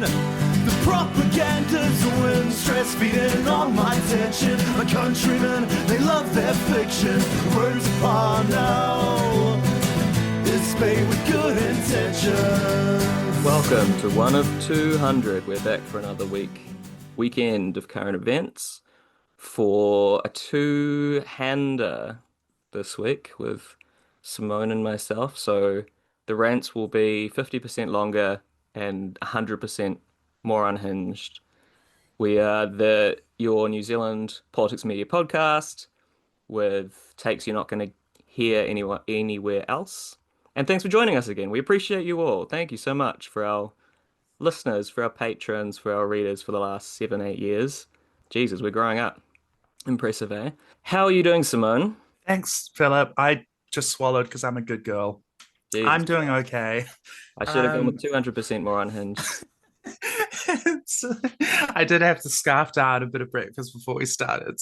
attention. The propaganda's a win, stress feeding on my tension. My countrymen, they love their fiction. Words upon now, it's made with good intentions. Welcome to one of 200. We're back for another weekend of current events for a two-hander this week with Simone and myself. So the rants will be 50% longer and 100% more unhinged. We are your New Zealand politics media podcast with takes you're not going to hear anywhere else. And thanks for joining us again. We appreciate you all. Thank you so much for our listeners, for our patrons, for our readers for the last 7-8 years. Jesus, we're growing up. Impressive, eh? How are you doing, Simone? Thanks, Philip. I just swallowed because I'm a good girl. Jesus. I'm doing okay. I should have gone with 200% more unhinged. I did have to scarf down a bit of breakfast before we started,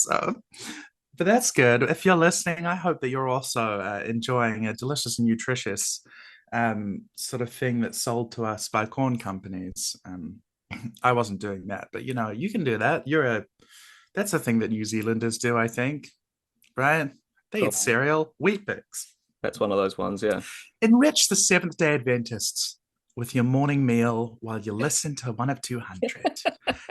but that's good. If you're listening, I hope that you're also enjoying a delicious and nutritious sort of thing that's sold to us by corn companies. I wasn't doing that, but you can do that. That's a thing that New Zealanders do, I think, right? They eat cereal, Wheat Bix. That's one of those ones, yeah. Enrich the Seventh-day Adventists with your morning meal while you listen to one of 200.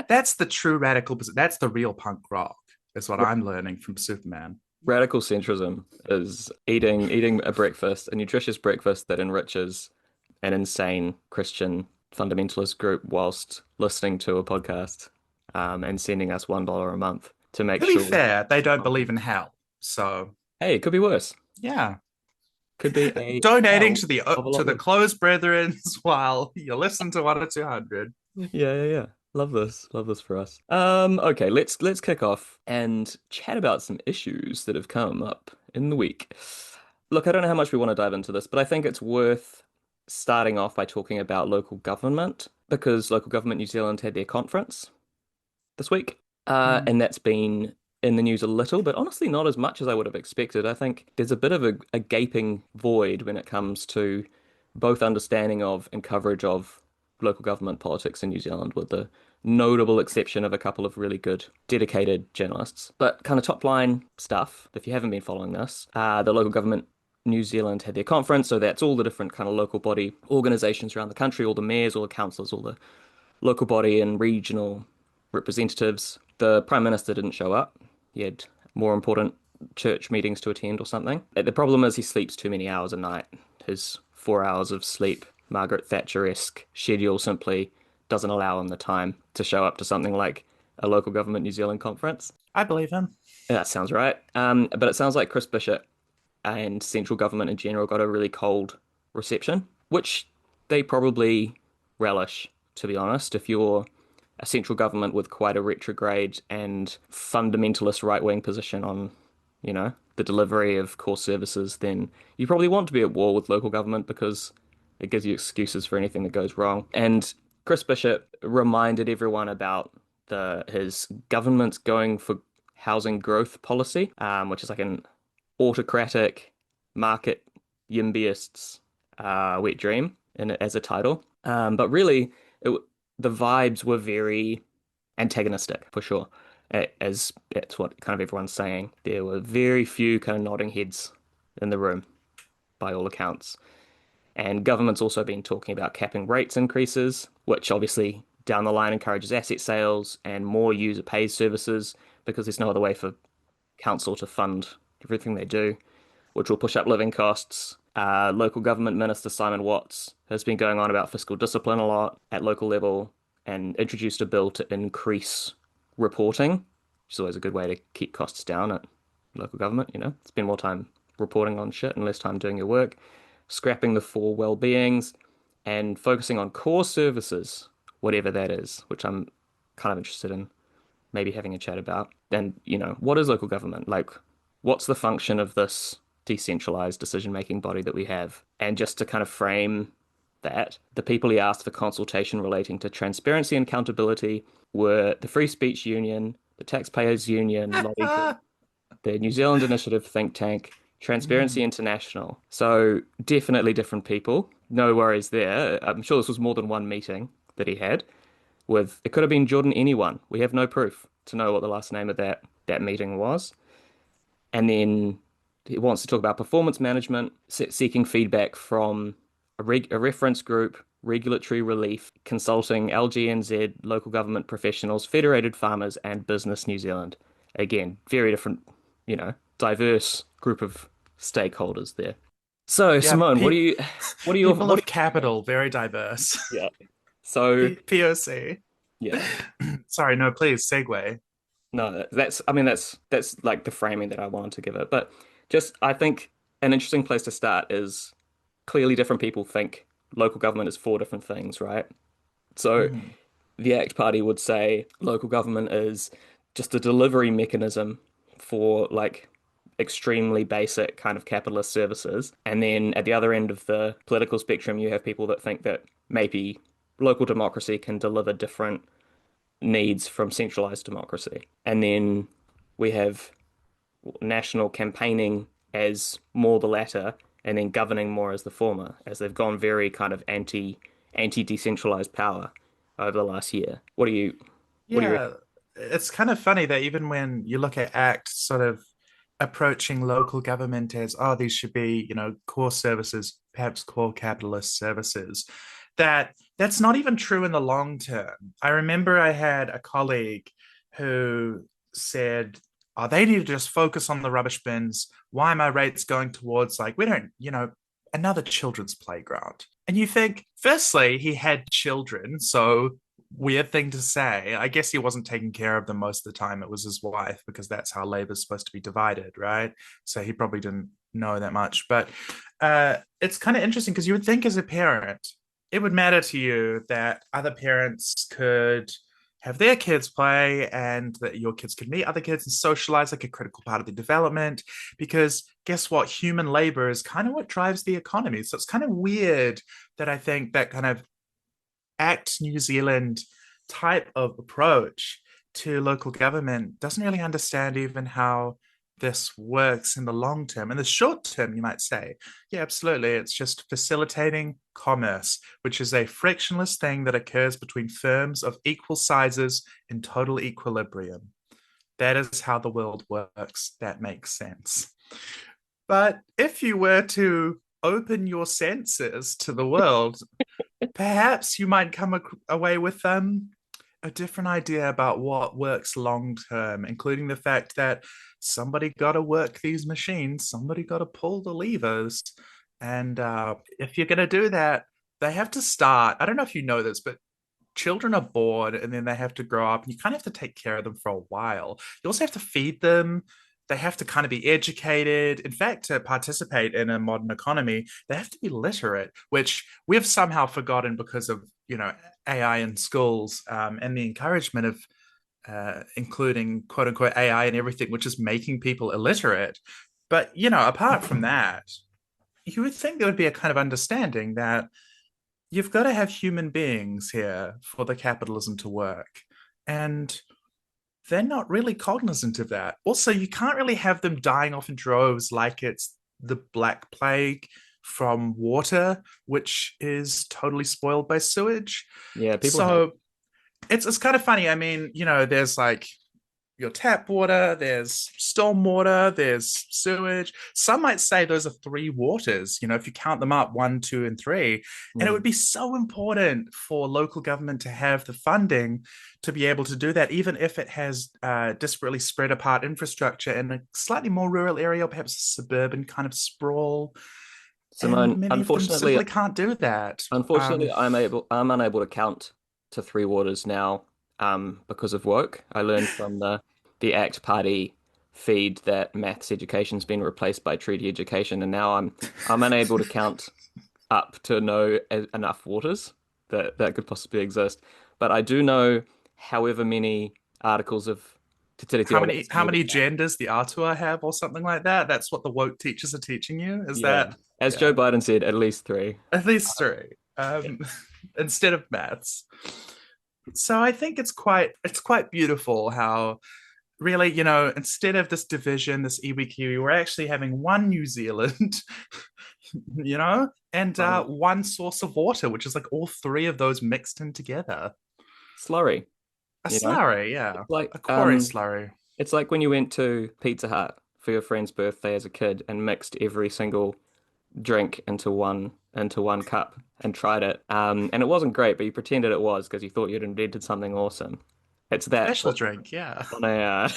That's the true radical. That's the real punk rock, is what I'm learning from Superman. Radical centrism is eating a breakfast, a nutritious breakfast that enriches an insane Christian fundamentalist group whilst listening to a podcast and sending us $1 a month to make sure. To be fair, they don't believe in hell, so hey, it could be worse. Yeah. Could be donating to the closed brethrens while you listen to one of 200. Yeah. Love this for us. Okay, let's kick off and chat about some issues that have come up in the week. Look, I don't know how much we want to dive into this, but I think it's worth starting off by talking about local government, because Local Government New Zealand had their conference this week, and that's been in the news a little, but honestly not as much as I would have expected. I think there's a bit of a gaping void when it comes to both understanding of and coverage of local government politics in New Zealand, with the notable exception of a couple of really good, dedicated journalists. But kind of top line stuff, if you haven't been following this, the Local Government New Zealand had their conference, so that's all the different kind of local body organisations around the country, all the mayors, all the councillors, all the local body and regional representatives. The Prime Minister didn't show up. He had more important church meetings to attend or something. The problem is he sleeps too many hours a night. His 4 hours of sleep, Margaret Thatcher-esque schedule, simply doesn't allow him the time to show up to something like a Local Government New Zealand conference. I believe him. Yeah, that sounds right. But it sounds like Chris Bishop and central government in general got a really cold reception, which they probably relish, to be honest. If you're a central government with quite a retrograde and fundamentalist right-wing position on, the delivery of core services, then you probably want to be at war with local government because it gives you excuses for anything that goes wrong. And Chris Bishop reminded everyone about his government's going for housing growth policy, which is like an autocratic market YIMBYists wet dream as a title. But really, the vibes were very antagonistic, for sure, as that's what kind of everyone's saying. There were very few kind of nodding heads in the room, by all accounts. And government's also been talking about capping rates increases, which obviously down the line encourages asset sales and more user-pays services, because there's no other way for council to fund everything they do, which will push up living costs. Local government minister Simon Watts has been going on about fiscal discipline a lot at local level and introduced a bill to increase reporting, which is always a good way to keep costs down at local government. Spend more time reporting on shit and less time doing your work, scrapping the 4 well-beings and focusing on core services, whatever that is, which I'm kind of interested in maybe having a chat about. And, what is local government? Like, what's the function of this decentralized decision-making body that we have? And just to kind of frame that, the people he asked for consultation relating to transparency and accountability were the Free Speech Union, the Taxpayers Union, the New Zealand Initiative think tank, Transparency International. So definitely different people. No worries there. I'm sure this was more than one meeting that he had. with, it could have been Jordan anyone. We have no proof to know what the last name of that meeting was. And then he wants to talk about performance management, seeking feedback from a reference group, regulatory relief, consulting, LGNZ, local government professionals, federated farmers, and Business New Zealand. Again, very different, diverse group of stakeholders there. So, Yeah, Simone, what are your, people what of capital, very diverse. yeah. So, POC. yeah. Sorry, no, please, segue. No, I mean, that's like the framing that I wanted to give it. But just, I think an interesting place to start is clearly different people think local government is four different things, right? So Mhm. the ACT Party would say local government is just a delivery mechanism for like extremely basic kind of capitalist services. And then at the other end of the political spectrum, you have people that think that maybe local democracy can deliver different needs from centralized democracy. And then we have national campaigning as more the latter, and then governing more as the former, as they've gone very kind of anti decentralized power over the last year. What do you Yeah, reckon? it's kind of funny that even when you look at ACT sort of approaching local government as, oh, these should be, core services, perhaps core capitalist services, that's not even true in the long term. I remember I had a colleague who said, oh, they need to just focus on the rubbish bins. Why are my rates going towards like, we don't, another children's playground? And you think, firstly, he had children, so weird thing to say. I guess he wasn't taking care of them most of the time. It was his wife, because that's how labor's supposed to be divided, right? So he probably didn't know that much. But it's kind of interesting because you would think as a parent, it would matter to you that other parents could have their kids play and that your kids could meet other kids and socialize, like a critical part of the development. Because guess what? Human labor is kind of what drives the economy. So it's kind of weird that I think that kind of ACT New Zealand type of approach to local government doesn't really understand even how this works in the long term. In the short term, you might say, yeah, absolutely. It's just facilitating commerce, which is a frictionless thing that occurs between firms of equal sizes in total equilibrium. That is how the world works. That makes sense. But if you were to open your senses to the world, perhaps you might come away with a different idea about what works long term, including the fact that somebody got to work these machines, somebody got to pull the levers. And if you're going to do that, they have to start. I don't know if you know this, but children are born and then they have to grow up, and you kind of have to take care of them for a while. You also have to feed them. They have to kind of be educated. In fact, to participate in a modern economy, they have to be literate, which we've somehow forgotten because of, AI in schools, and the encouragement of including quote unquote AI and everything, which is making people illiterate. But, apart from that, you would think there would be a kind of understanding that you've got to have human beings here for the capitalism to work. And they're not really cognizant of that. Also, you can't really have them dying off in droves like it's the Black Plague from water, which is totally spoiled by sewage. Yeah, people hate. So it's kind of funny. I mean, there's like your tap water, there's storm water, there's sewage. Some might say those are three waters, if you count them up, 1, 2, and 3. And it would Mm. be so important for local government to have the funding to be able to do that, even if it has disparately spread apart infrastructure in a slightly more rural area, or perhaps a suburban kind of sprawl. And Simone, many of them simply can't do that. unfortunately, I'm unable to count to three waters now, because of work. I learned from the ACT Party feed that maths education's been replaced by treaty education, and now I'm unable to count up to know enough waters that could possibly exist. But I do know however many articles of Te Tiriti how o many how Wātiti many genders the Atua have, or something like that? That's what the woke teachers are teaching you. Is yeah, that, as Joe yeah, Biden said, at least three. at least three, Yeah. instead of maths. So I think it's quite beautiful how really, instead of this division, this iwi kiwi, we're actually having one New Zealand, and Um, one source of water, which is like all three of those mixed in together. slurry, A you know? slurry, yeah. It's like A quarry slurry. it's like when you went to Pizza Hut for your friend's birthday as a kid and mixed every single drink into one cup and tried it. And it wasn't great, but you pretended it was because you thought you'd invented something awesome. It's that, Special but drink, yeah. on a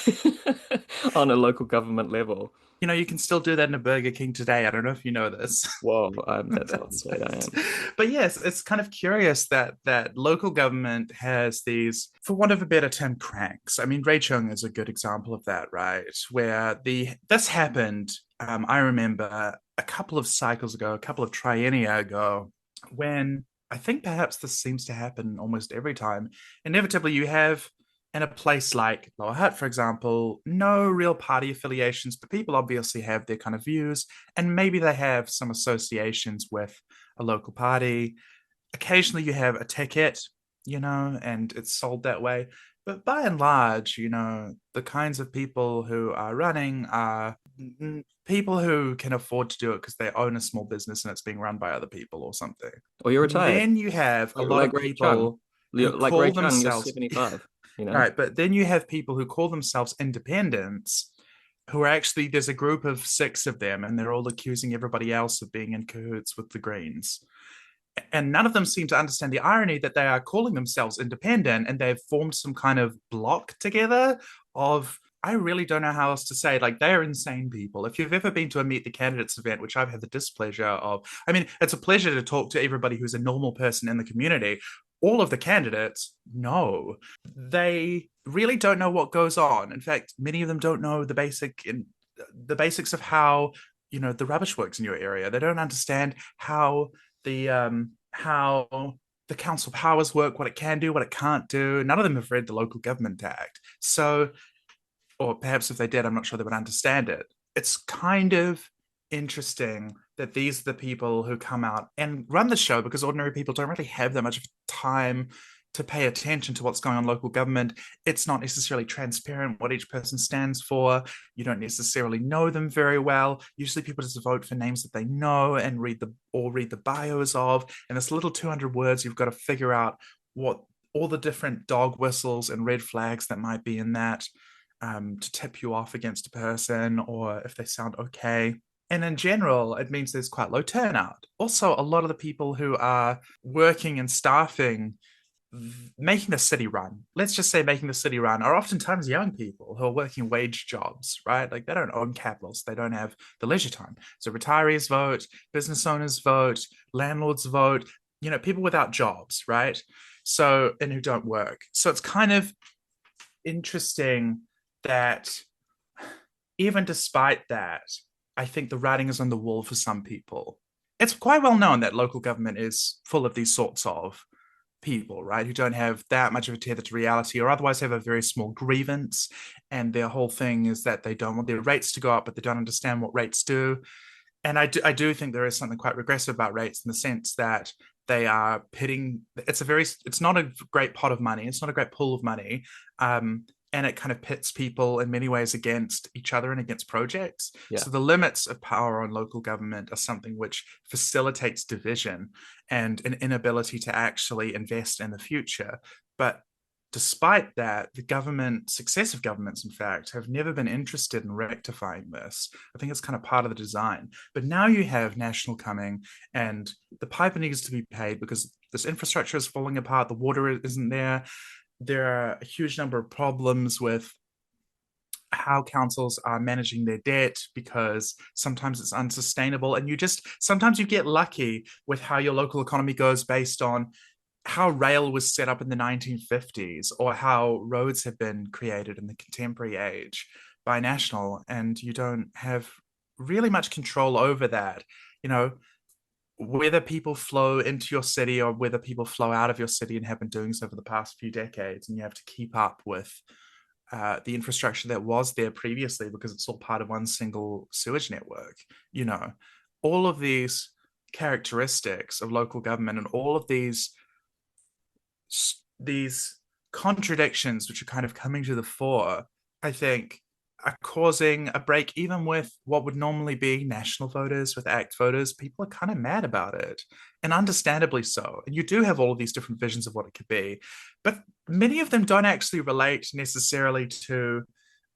on a local government level. You know, you can still do that in a Burger King today. I don't know if you know this. Whoa, that's how That's upset I right. am. But yes, it's kind of curious that local government has these, for want of a better term, cranks. I mean, Rachung is a good example of that, right? Where this happened. I remember a couple of cycles ago, a couple of triennia ago, when I think perhaps this seems to happen almost every time. Inevitably, you have in a place like Lower Hutt, for example, no real party affiliations, but people obviously have their kind of views, and maybe they have some associations with a local party. Occasionally, you have a ticket, and it's sold that way. But by and large, the kinds of people who are running are people who can afford to do it because they own a small business and it's being run by other people or something. Or you're retired, Then you have a lot like of Ray Chung. people who Like Ray call Chung, you're themselves 75, you know? right, but then you have people who call themselves independents who are actually, there's a group of six of them, and they're all accusing everybody else of being in cahoots with the Greens. And none of them seem to understand the irony that they are calling themselves independent and they've formed some kind of block together of, I really don't know how else to say. Like, they're insane people. If you've ever been to a Meet the Candidates event, which I've had the displeasure of, I mean, it's a pleasure to talk to everybody who's a normal person in the community. All of the candidates, no, they really don't know what goes on. In fact, many of them don't know the basics of how the rubbish works in your area. They don't understand how the council powers work, what it can do, what it can't do. None of them have read the Local Government Act. So, or perhaps if they did, I'm not sure they would understand it. It's kind of interesting that these are the people who come out and run the show, because ordinary people don't really have that much of time to pay attention to what's going on in local government. It's not necessarily transparent what each person stands for. You don't necessarily know them very well. Usually people just vote for names that they know and read the bios of. And this little 200 words, you've got to figure out what all the different dog whistles and red flags that might be in that, to tip you off against a person, or if they sound okay. And in general, it means there's quite low turnout. Also, a lot of the people who are working and staffing making the city run, let's just say making the city run, are oftentimes young people who are working wage jobs, right? Like, they don't own capitals, they don't have the leisure time. So retirees vote, business owners vote, landlords vote, people without jobs, right? So, and who don't work. So it's kind of interesting that even despite that, I think the writing is on the wall for some people. It's quite well known that local government is full of these sorts of people, right, who don't have that much of a tether to reality, or otherwise have a very small grievance, and their whole thing is that they don't want their rates to go up, but they don't understand what rates do. And I do think there is something quite regressive about rates, in the sense that they are pitting. It's not a great pot of money. It's not a great pool of money. And it kind of pits people in many ways against each other and against projects. Yeah. So the limits of power on local government are something which facilitates division and an inability to actually invest in the future. But despite that, successive governments, in fact, have never been interested in rectifying this. I think it's kind of part of the design. But now you have National coming, and the piper needs to be paid because this infrastructure is falling apart, the water isn't there. There are a huge number of problems with how councils are managing their debt, because sometimes it's unsustainable, and sometimes you get lucky with how your local economy goes based on how rail was set up in the 1950s, or how roads have been created in the contemporary age by National, and you don't have really much control over that. Whether people flow into your city or whether people flow out of your city, and have been doing so for the past few decades, and you have to keep up with the infrastructure that was there previously, because it's all part of one single sewage network. All of these characteristics of local government, and all of these contradictions which are kind of coming to the fore, I think are causing a break, even with what would normally be national voters, with ACT voters. People are kind of mad about it, and understandably so. And you do have all of these different visions of what it could be, but many of them don't actually relate necessarily to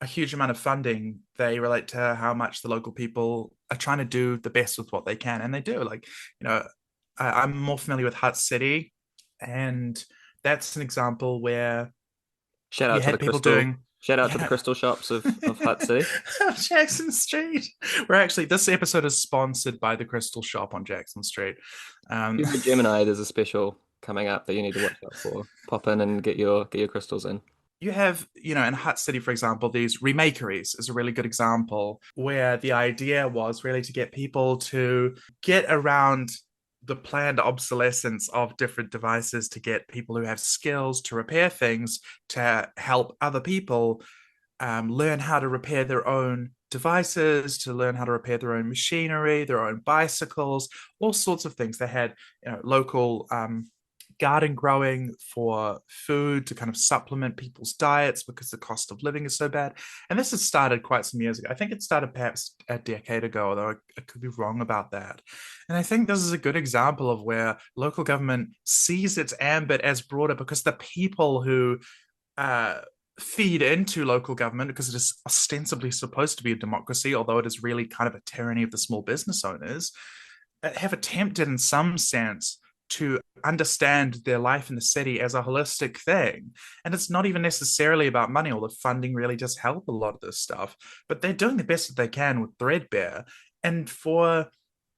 a huge amount of funding. They relate to how much the local people are trying to do the best with what they can, and they do. Like, you know, I'm more familiar with Hutt City, and that's an example where Shout you out to the had people crystal. doing, Shout out to the yeah, crystal shops of Hutt City. Jackson Street. We're actually, this episode is sponsored by the Crystal Shop on Jackson Street. If Um, you're a Gemini, there's a special coming up that you need to watch out for. Pop in and get your crystals in. you have, in Hutt City, for example, these remakeries is a really good example where the idea was really to get people to get around the planned obsolescence of different devices, to get people who have skills to repair things to help other people learn how to repair their own devices, to learn how to repair their own machinery, their own bicycles, all sorts of things. They had, local garden growing for food to kind of supplement people's diets because the cost of living is so bad. And this has started quite some years ago. I think it started perhaps a decade ago, although I could be wrong about that. And I think this is a good example of where local government sees its ambit as broader because the people who uh, feed into local government, because it is ostensibly supposed to be a democracy, although it is really kind of a tyranny of the small business owners, have attempted in some sense to understand their life in the city as a holistic thing. And it's not even necessarily about money, although funding really does help a lot of this stuff. But they're doing the best that they can with threadbare. And for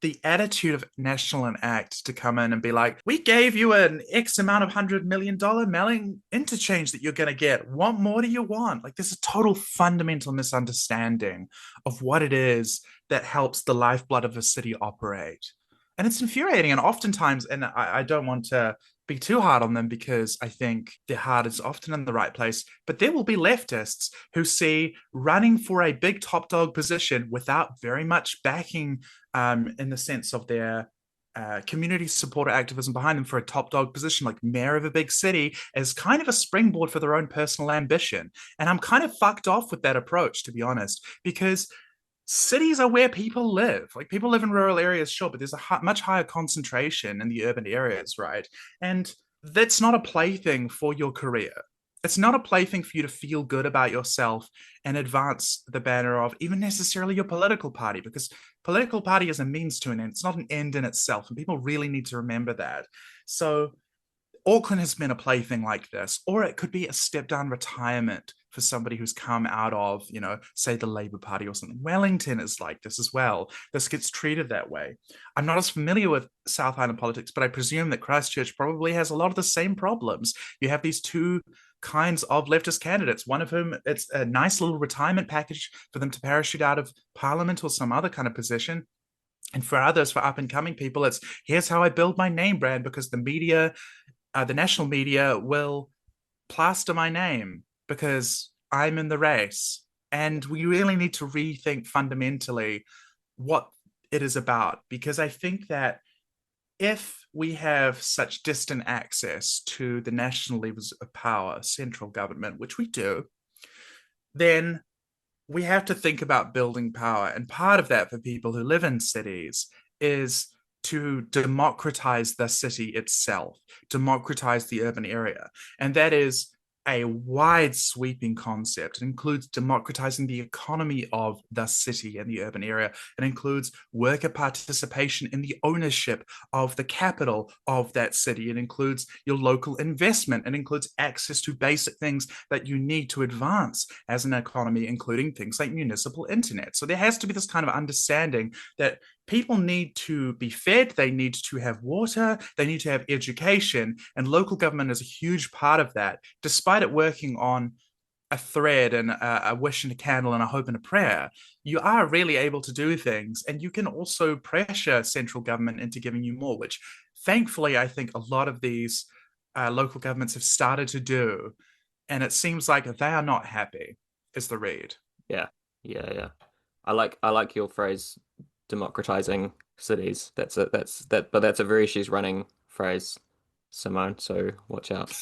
the attitude of National and ACT to come in and be like, we gave you an X amount of $100 million mailing interchange that you're going to get. What more do you want? Like, there's a total fundamental misunderstanding of what it is that helps the lifeblood of a city operate. And it's infuriating. And oftentimes, and I don't want to be too hard on them because I think their heart is often in the right place, but there will be leftists who see running for a big top dog position without very much backing in the sense of their community supporter activism behind them for a top dog position like mayor of a big city as kind of a springboard for their own personal ambition. And I'm kind of fucked off with that approach, to be honest, because cities are where people live. Like, people live in rural areas, sure, but there's a much higher concentration in the urban areas, right? And that's not a plaything for your career. It's not a plaything for you to feel good about yourself and advance the banner of even necessarily your political party, because political party is a means to an end. It's not an end in itself, and people really need to remember that. So Auckland has been a plaything like this, or it could be a step down retirement for somebody who's come out of, say the Labour Party or something. Wellington is like this as well. This gets treated that way. I'm not as familiar with South Island politics, but I presume that Christchurch probably has a lot of the same problems. You have these two kinds of leftist candidates, one of whom it's a nice little retirement package for them to parachute out of Parliament or some other kind of position. And for others, for up and coming people, it's here's how I build my name brand because the media, the national media will plaster my name because I'm in the race. And we really need to rethink fundamentally what it is about, because I think that if we have such distant access to the national levers of power, central government, which we do, then we have to think about building power. And part of that for people who live in cities is to democratize the city itself, democratize the urban area. And that is a wide sweeping concept. It includes democratizing the economy of the city and the urban area. It includes worker participation in the ownership of the capital of that city. It includes your local investment. It includes access to basic things that you need to advance as an economy, including things like municipal internet. So there has to be this kind of understanding that people need to be fed, they need to have water, they need to have education, and local government is a huge part of that, despite it working on a thread and a wish and a candle and a hope and a prayer. You are really able to do things, and you can also pressure central government into giving you more, which thankfully I think a lot of these local governments have started to do, and it seems like they are not happy, is the read. Yeah, yeah. I like your phrase, democratizing cities. But that's a very she's running phrase, Simone. So watch out.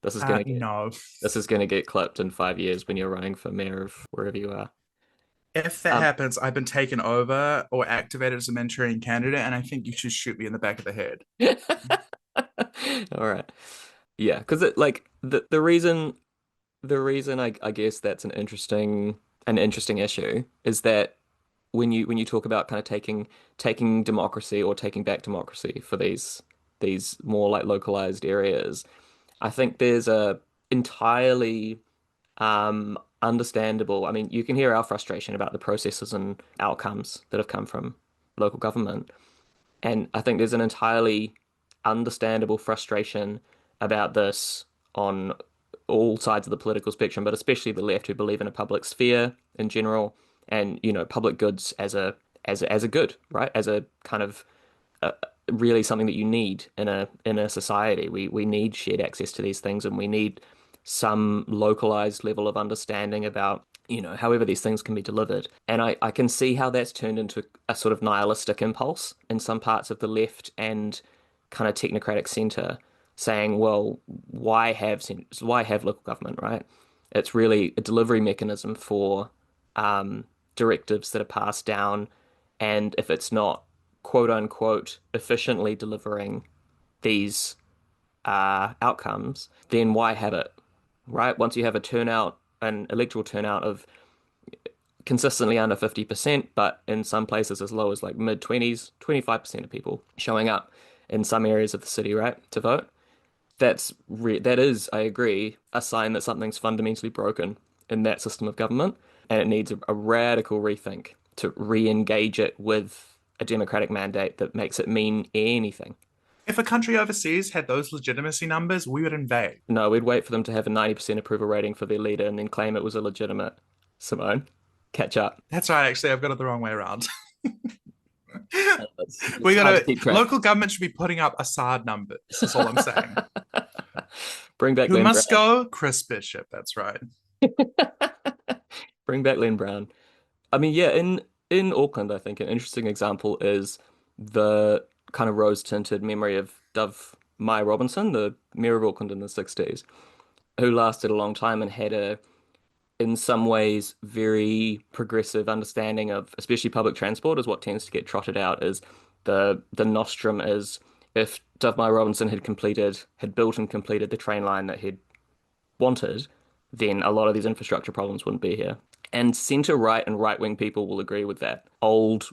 No. This is gonna get clipped in 5 years when you're running for mayor of wherever you are. If that Um, happens, I've been taken over or activated as a Manchurian candidate, and I think you should shoot me in the back of the head. all right. Yeah, because it like the reason I guess that's an interesting issue is that when you talk about kind of taking democracy or taking back democracy for these more like localized areas, I think there's a entirely understandable. I mean, you can hear our frustration about the processes and outcomes that have come from local government. And I think there's an entirely understandable frustration about this on all sides of the political spectrum, but especially the left who believe in a public sphere in general, and public goods as a good, right? As a kind of uh, really something that you need in a society. We need shared access to these things, and we need some localized level of understanding about however these things can be delivered. And I can see how that's turned into a sort of nihilistic impulse in some parts of the left and kind of technocratic center, saying, well, why have local government, right? It's really a delivery mechanism for directives that are passed down, and if it's not quote unquote efficiently delivering these outcomes, then why have it, right? Once you have an electoral turnout of consistently under 50%, but in some places as low as like mid 20s, 25% of people showing up in some areas of the city, right, to vote. That is, I agree, a sign that something's fundamentally broken in that system of government, and it needs a radical rethink to re-engage it with a democratic mandate that makes it mean anything. If a country overseas had those legitimacy numbers, we would invade. No, we'd wait for them to have a 90% approval rating for their leader and then claim it was illegitimate. Simone, catch up. That's right, actually, I've got it the wrong way around. It's We hard to gotta keep track. local government should be putting up Assad numbers. That's all I'm saying. Bring back Who Len must Brown. go? Chris Bishop. That's right. Bring back Len Brown. I mean, yeah, in Auckland, I think an interesting example is the kind of rose-tinted memory of Dove Mai Robinson, the mayor of Auckland in the 60s, who lasted a long time and had in some ways, very progressive understanding of, especially public transport, is what tends to get trotted out as the nostrum is if Dove Mai Robinson had built and completed the train line that he'd wanted, then a lot of these infrastructure problems wouldn't be here. And centre right and right wing people will agree with that. Old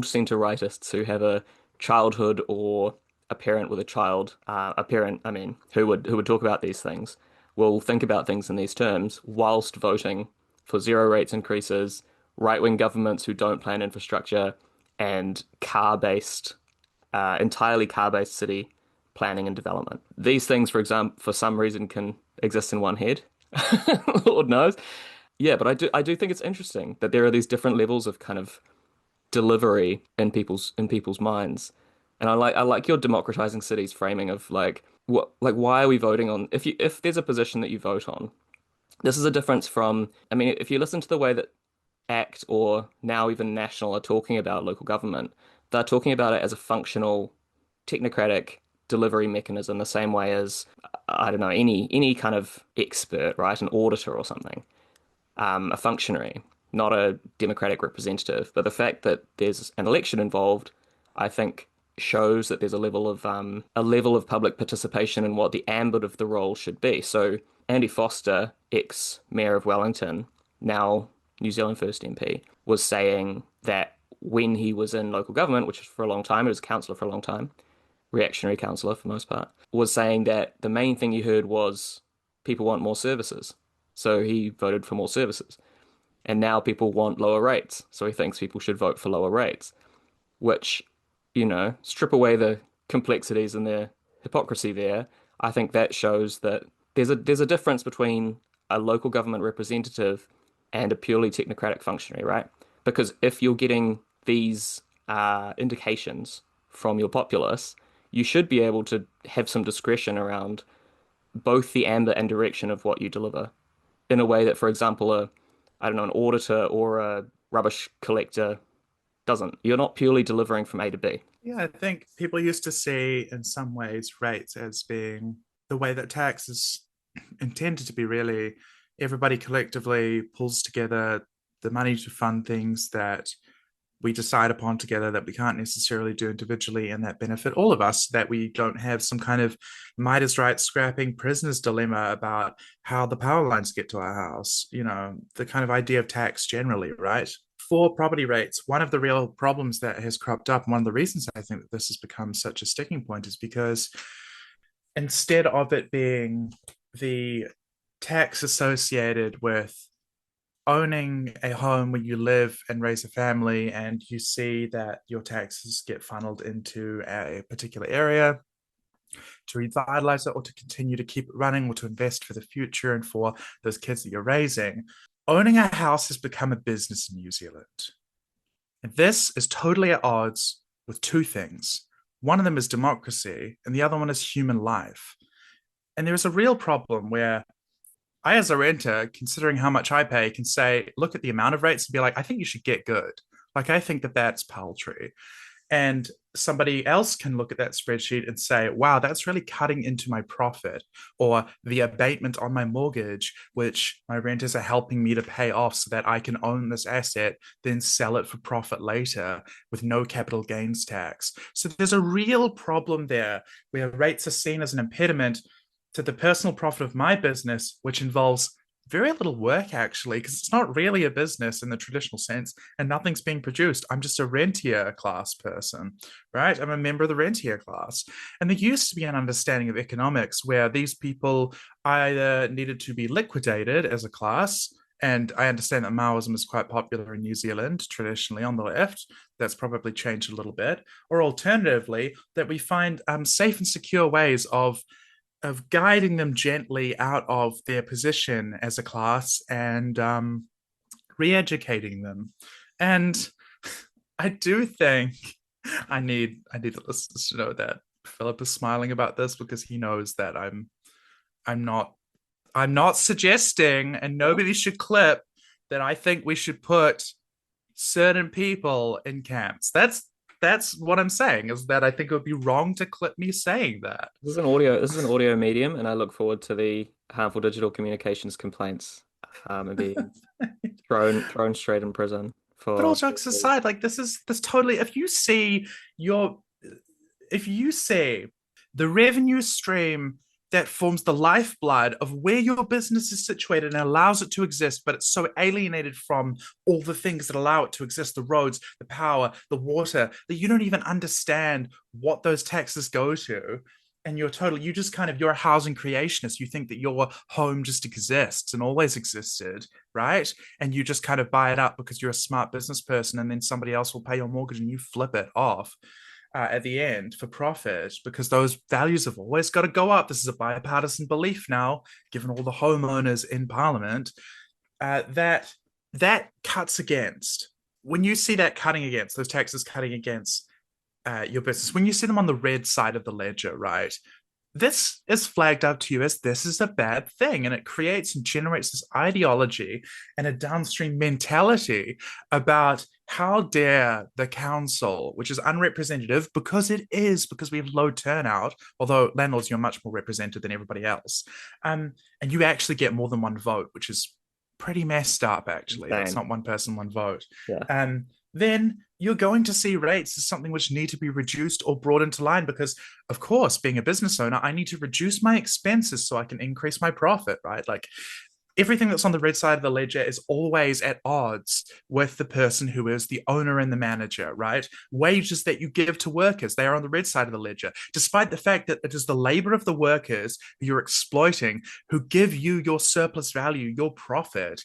centre rightists who have a childhood or a parent with a parent, I mean, who would talk about these things, will think about things in these terms whilst voting for zero rates increases, right wing governments who don't plan infrastructure, and entirely car-based city planning and development. These things, for example, for some reason can exist in one head. Lord knows. Yeah, but I do think it's interesting that there are these different levels of kind of delivery in people's minds. And I like your democratizing cities framing of why are we voting on if there's a position that you vote on. This is a difference from, I mean, if you listen to the way that ACT or now even National are talking about local government, they're talking about it as a functional, technocratic delivery mechanism, the same way as, I don't know, any kind of expert, right? An auditor or something, a functionary, not a democratic representative. But the fact that there's an election involved, I think, shows that there's a level of public participation in what the ambit of the role should be. So Andy Foster, ex-mayor of Wellington, now New Zealand First MP, was saying that when he was in local government, which was for a long time, he was a councillor for a long time, reactionary councillor for the most part, was saying that the main thing you heard was people want more services. So he voted for more services. And now people want lower rates. So he thinks people should vote for lower rates, which, strip away the complexities and the hypocrisy there. I think that shows that there's a difference between a local government representative and a purely technocratic functionary, right? Because if you're getting these indications from your populace, you should be able to have some discretion around both the ambit and direction of what you deliver in a way that, for example, I don't know, an auditor or a rubbish collector doesn't. You're not purely delivering from A to B. Yeah, I think people used to see in some ways rates as being the way that taxes intended to be really everybody collectively pulls together the money to fund things that we decide upon together that we can't necessarily do individually and that benefit all of us, that we don't have some kind of Midas right scrapping prisoner's dilemma about how the power lines get to our house, the kind of idea of tax generally, right? For property rates, one of the real problems that has cropped up, and one of the reasons I think that this has become such a sticking point is because instead of it being the tax associated with owning a home where you live and raise a family, and you see that your taxes get funneled into a particular area to revitalize it or to continue to keep it running or to invest for the future and for those kids that you're raising. Owning a house has become a business in New Zealand. And this is totally at odds with two things. One of them is democracy, and the other one is human life. And there is a real problem where I, as a renter, considering how much I pay, can say, look at the amount of rates and be like, I think you should get good. Like, I think that that's paltry. And somebody else can look at that spreadsheet and say, wow, that's really cutting into my profit, or the abatement on my mortgage, which my renters are helping me to pay off so that I can own this asset, then sell it for profit later with no capital gains tax. So there's a real problem there where rates are seen as an impediment to the personal profit of my business, which involves very little work actually, because it's not really a business in the traditional sense and nothing's being produced. I'm just a rentier class person, right? I'm a member of the rentier class. And there used to be an understanding of economics where these people either needed to be liquidated as a class. And I understand that Maoism is quite popular in New Zealand traditionally on the left. That's probably changed a little bit. Or alternatively, that we find safe and secure ways of guiding them gently out of their position as a class and re-educating them. And I do think I need the listeners to know that Philip is smiling about this because he knows that I'm not suggesting, and nobody should clip, that I think we should put certain people in camps. That's what I'm saying, is that I think it would be wrong to clip me saying that. This is an audio medium, and I look forward to the harmful digital communications complaints and being thrown straight in prison for. But all jokes aside, like this totally. If you see the revenue stream that forms the lifeblood of where your business is situated and allows it to exist, but it's so alienated from all the things that allow it to exist, the roads, the power, the water, that you don't even understand what those taxes go to. And you're a housing creationist. You think that your home just exists and always existed, right? And you just kind of buy it up because you're a smart business person, and then somebody else will pay your mortgage and you flip it off at the end for profit, because those values have always got to go up. This is a bipartisan belief now, given all the homeowners in Parliament, that cuts against. When you see that cutting against, those taxes cutting against your business, when you see them on the red side of the ledger, right? This is flagged up to you as this is a bad thing, and it creates and generates this ideology and a downstream mentality about how dare the council, which is unrepresentative because we have low turnout, although landlords, you're much more represented than everybody else, and you actually get more than one vote, which is pretty messed up actually. That's not one person, one vote. Yeah. Then you're going to see rates as something which need to be reduced or brought into line because, of course, being a business owner, I need to reduce my expenses so I can increase my profit, right? Like everything that's on the red side of the ledger is always at odds with the person who is the owner and the manager, right? Wages that you give to workers, they are on the red side of the ledger, despite the fact that it is the labor of the workers who you're exploiting who give you your surplus value, your profit.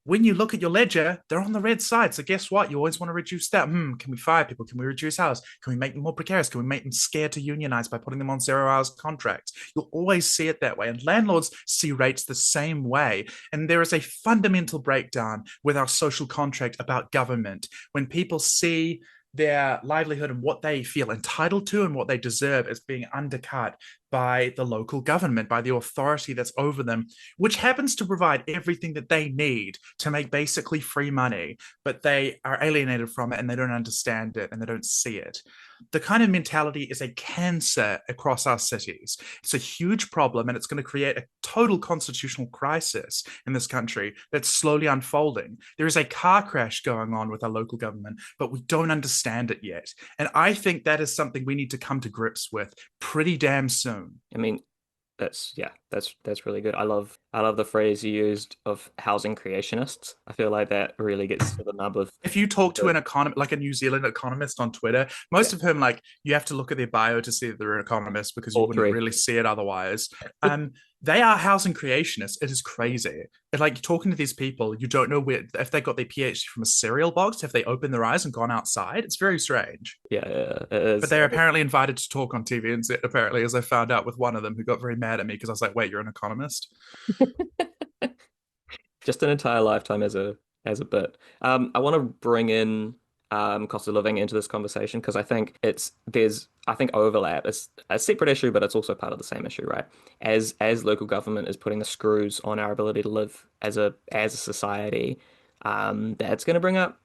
When you look at your ledger, they're on the red side. So guess what? You always want to reduce that. Can we fire people? Can we reduce hours? Can we make them more precarious? Can we make them scared to unionize by putting them on 0 hours contracts? You'll always see it that way. And landlords see rates the same way. And there is a fundamental breakdown with our social contract about government. When people see their livelihood and what they feel entitled to and what they deserve as being undercut by the local government, by the authority that's over them, which happens to provide everything that they need to make basically free money, but they are alienated from it and they don't understand it and they don't see it. The kind of mentality is a cancer across our cities. It's a huge problem and it's going to create a total constitutional crisis in this country that's slowly unfolding. There is a car crash going on with our local government, but we don't understand it yet. And I think that is something we need to come to grips with pretty damn soon. I mean, that's really good. I love the phrase you used of housing creationists. I feel like that really gets to the nub of If you talk to the an economist, like a New Zealand economist on Twitter, yeah, most of whom, like, you have to look at their bio to see that they're an economist because you all wouldn't three. really see it otherwise. They are housing creationists. It is crazy. It's like talking to these people, you don't know where if they got their PhD from a cereal box, if they opened their eyes and gone outside. It's very strange. Yeah, it But is. they're apparently invited to talk on TVNZ, apparently, as I found out with one of them who got very mad at me because I was like, wait, you're an economist? Just an entire lifetime as a bit. I want to bring in cost of living into this conversation because I think there's overlap. It's a separate issue, but it's also part of the same issue, right? As local government is putting the screws on our ability to live as a society, that's going to bring up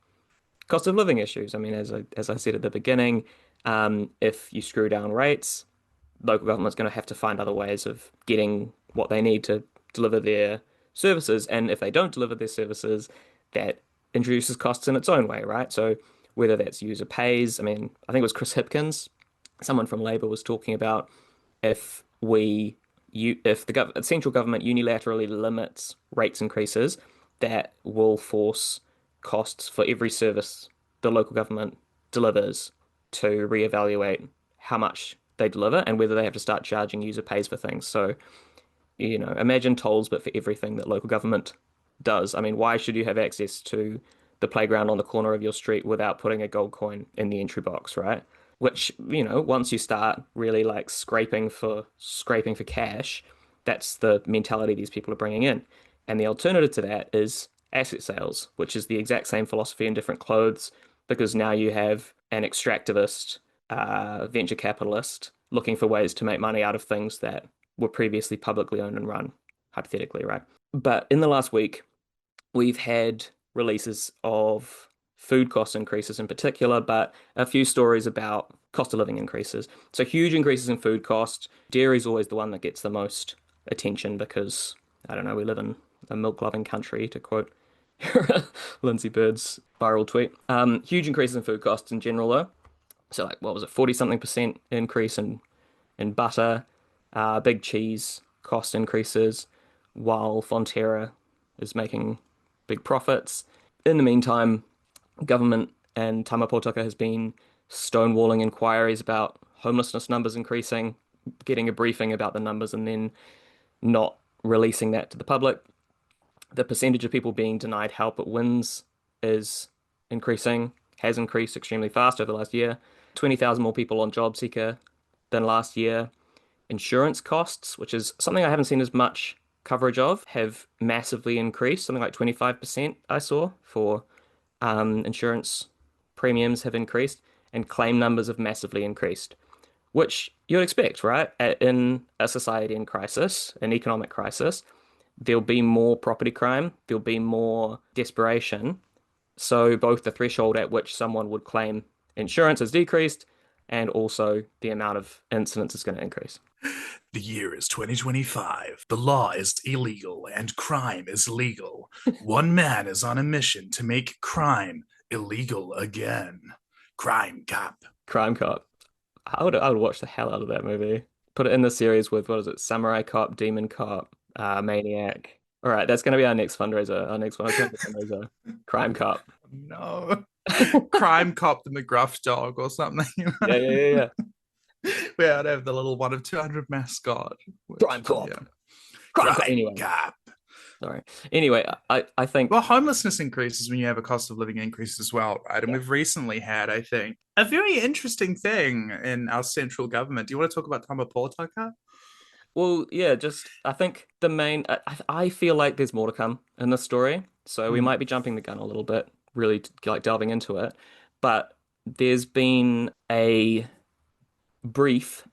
cost of living issues. I mean, as I said at the beginning, if you screw down rates, local government's going to have to find other ways of getting what they need to deliver their services. And if they don't deliver their services, that introduces costs in its own way, right? So whether that's user pays, I mean, I think it was Chris Hipkins, someone from Labour was talking about if if the central government unilaterally limits rates increases, that will force costs for every service the local government delivers to reevaluate how much they deliver and whether they have to start charging user pays for things. So, imagine tolls, but for everything that local government does. I mean, why should you have access to the playground on the corner of your street without putting a gold coin in the entry box, right? Which, once you start really like scraping for cash, that's the mentality these people are bringing in. And the alternative to that is asset sales, which is the exact same philosophy in different clothes, because now you have an extractivist, venture capitalist looking for ways to make money out of things that were previously publicly owned and run, hypothetically, right? But in the last week, we've had releases of food cost increases in particular, but a few stories about cost of living increases. So huge increases in food cost. Dairy is always the one that gets the most attention because, I don't know, we live in a milk-loving country, to quote Lindsay Bird's viral tweet. Huge increases in food costs in general, though. So, like, what was it, 40 something percent increase in butter, big cheese cost increases, while Fonterra is making big profits. In the meantime, government and Tama Potaka has been stonewalling inquiries about homelessness numbers increasing, getting a briefing about the numbers, and then not releasing that to the public. The percentage of people being denied help at WINS is increasing, has increased extremely fast over the last year. 20,000 more people on job seeker than last year. Insurance costs, which is something I haven't seen as much coverage of, have massively increased. Something like 25% I saw for insurance premiums have increased, and claim numbers have massively increased, which you'd expect, right? In a society in crisis, an economic crisis, there'll be more property crime, there'll be more desperation. So both the threshold at which someone would claim insurance has decreased, and also the amount of incidents is going to increase. The year is 2025. The law is illegal and crime is legal. One man is on a mission to make crime illegal again. Crime Cop. Crime Cop. I would watch the hell out of that movie. Put it in the series with, what is it, Samurai Cop, Demon Cop, Maniac. All right, that's going to be our next fundraiser. Our next fundraiser, Crime Cop. No. Crime Cop, the McGruff dog or something. Yeah, yeah, yeah, yeah. We ought to have the little 1 of 200 mascot. Crime Cop. Yeah. Crime Cop. Crime Anyway, Cop. sorry. Anyway, I think Well, homelessness increases when you have a cost of living increase as well, right? And we've recently had, I think, a very interesting thing in our central government. Do you want to talk about Tama Potaka? well, yeah, just I think the main I feel like there's more to come in this story, so we might be jumping the gun a little bit, really like delving into it. But there's been a brief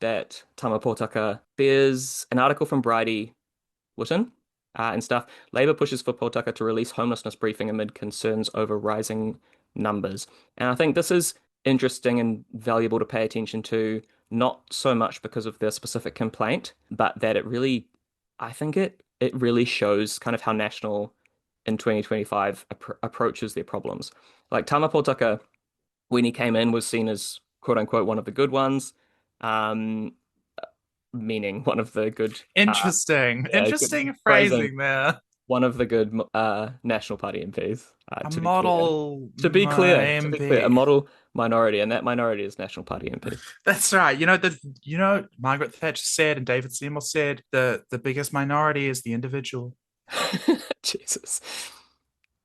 that Tama Potaka, there's an article from Bridie Witten and stuff. Labour pushes for Potaka to release homelessness briefing amid concerns over rising numbers. And I think this is interesting and valuable to pay attention to, not so much because of the specific complaint, but that I think it really shows kind of how National in 2025 approaches their problems. Like Tama Potaka, when he came in, was seen as quote unquote one of the good ones, um, meaning one of the good, good Interesting phrasing, phrasing there. one of the good National Party MPs. A To be clear, model to be clear, a MP. model minority, and that minority is National Party MPs. That's right. Margaret Thatcher said and David Seymour said the biggest minority is the individual. Jesus.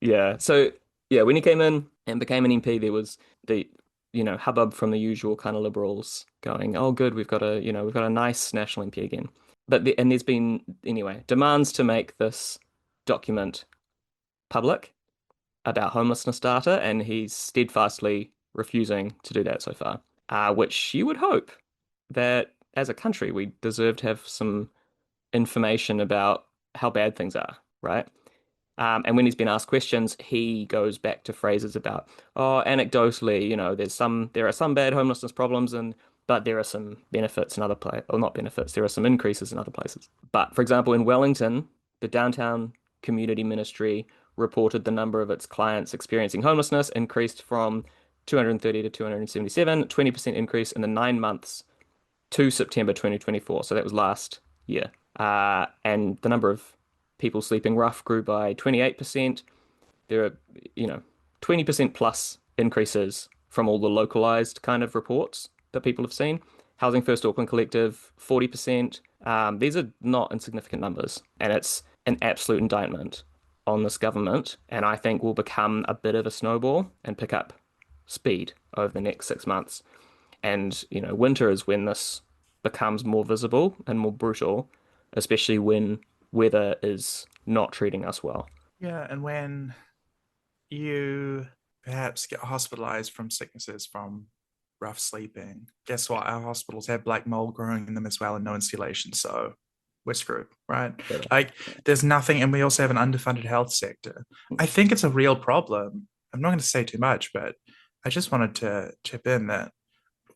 Yeah. So yeah, when he came in and became an MP, there was the hubbub from the usual kind of liberals going, "Oh, good, we've got a nice national MP again." And there's been anyway demands to make this document public about homelessness data, and he's steadfastly refusing to do that so far. Which you would hope that as a country we deserve to have some information about how bad things are, right? And when he's been asked questions, he goes back to phrases about, oh, anecdotally, there are some bad homelessness problems, but there are some benefits in other places, or not benefits, there are some increases in other places. But for example, in Wellington, the downtown community ministry reported the number of its clients experiencing homelessness increased from 230 to 277, 20% increase in the 9 months to September 2024. So that was last year. And the number of people sleeping rough grew by 28%. There are, 20% plus increases from all the localized kind of reports that people have seen. Housing First Auckland Collective, 40%. These are not insignificant numbers, and it's an absolute indictment on this government, and I think will become a bit of a snowball and pick up speed over the next 6 months. And, winter is when this becomes more visible and more brutal, especially when weather is not treating us well. Yeah, and when you perhaps get hospitalized from sicknesses from rough sleeping, guess what? Our hospitals have black mold growing in them as well and no insulation. So we're screwed, right? Yeah. Like there's nothing, and we also have an underfunded health sector. I think it's a real problem. I'm not going to say too much, but I just wanted to chip in that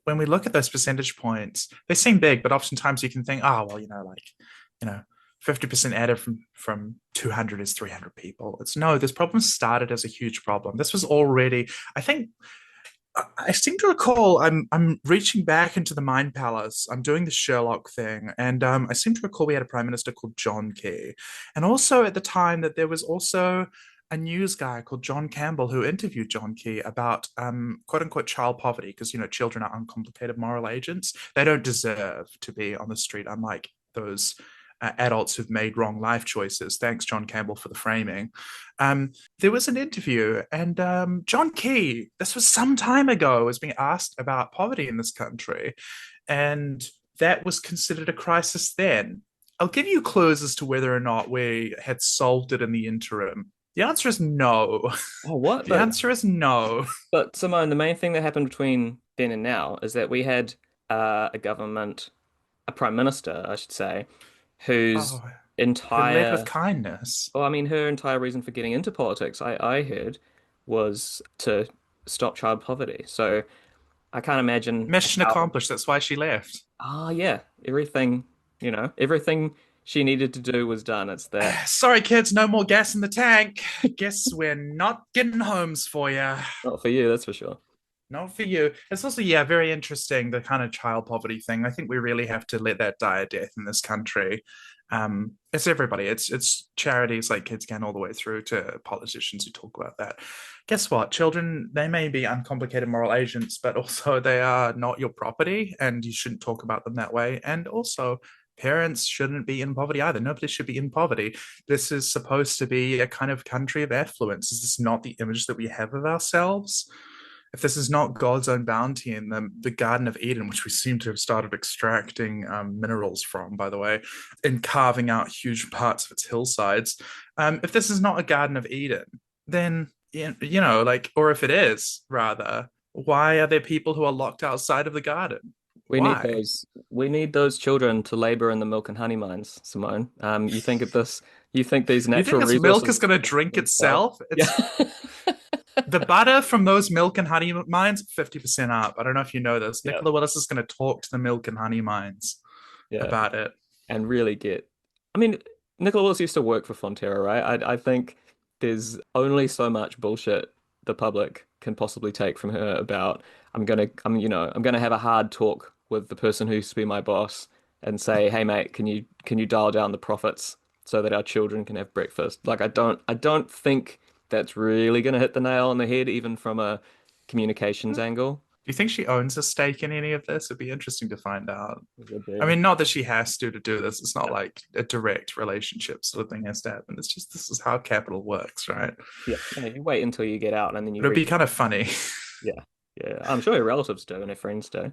when we look at those percentage points, they seem big, but oftentimes you can think, oh, well, 50% added from 200 is 300 people. It's no, this problem started as a huge problem. This was already, I think, I seem to recall, I'm reaching back into the Mind Palace. I'm doing the Sherlock thing, and I seem to recall we had a prime minister called John Key, and also at the time that there was also a news guy called John Campbell who interviewed John Key about quote unquote child poverty, because children are uncomplicated moral agents. They don't deserve to be on the street, unlike those adults who've made wrong life choices. Thanks, John Campbell, for the framing. There was an interview, and John Key, this was some time ago, was being asked about poverty in this country, and that was considered a crisis then. I'll give you clues as to whether or not we had solved it in the interim. The answer is no. Oh, what? The answer is no. But Simone, the main thing that happened between then and now is that we had a government, a prime minister, I should say, whose Who led entire, with kindness. well, I mean, her entire reason for getting into politics, I heard, was to stop child poverty. So I can't imagine Mission how, accomplished. That's why she left. yeah, everything she needed to do was done. It's that, Sorry, kids, no more gas in the tank. Guess we're not getting homes for you. not for you, that's for sure. Not for you. It's also, very interesting, the kind of child poverty thing. I think we really have to let that die a death in this country. It's everybody. It's charities like Kids Can all the way through to politicians who talk about that. Guess what? Children, they may be uncomplicated moral agents, but also they are not your property, and you shouldn't talk about them that way. And also, parents shouldn't be in poverty either. Nobody should be in poverty. This is supposed to be a kind of country of affluence. Is this not the image that we have of ourselves? If this is not God's own bounty in the Garden of Eden, which we seem to have started extracting minerals from, by the way, and carving out huge parts of its hillsides, if this is not a Garden of Eden, then, or if it is, rather, why are there people who are locked outside of the garden? We need Why? those. We need those children to labor in the milk and honey mines, Simone. You think of this? You think these You think natural this milk resources is going to drink themselves? itself? Yeah, It's the butter from those milk and honey mines, 50% up. I don't know if you know this. yeah, Nicola Willis is going to talk to the milk and honey mines yeah, about it. and really get. I mean, Nicola Willis used to work for Fonterra, right? I think there's only so much bullshit the public can possibly take from her about I'm gonna have a hard talk with the person who used to be my boss and say, hey mate, can you dial down the profits so that our children can have breakfast? Like I don't think that's really gonna hit the nail on the head, even from a communications angle. Do you think she owns a stake in any of this? It'd be interesting to find out. It would I be. mean, not that she has to do this. It's not Yeah. like a direct relationship sort of thing has to happen. It's just this is how capital works, right? Yeah. You wait until you get out and then But you it'd reap. be kind of funny. Yeah. Yeah. I'm sure her relatives do and her friends do.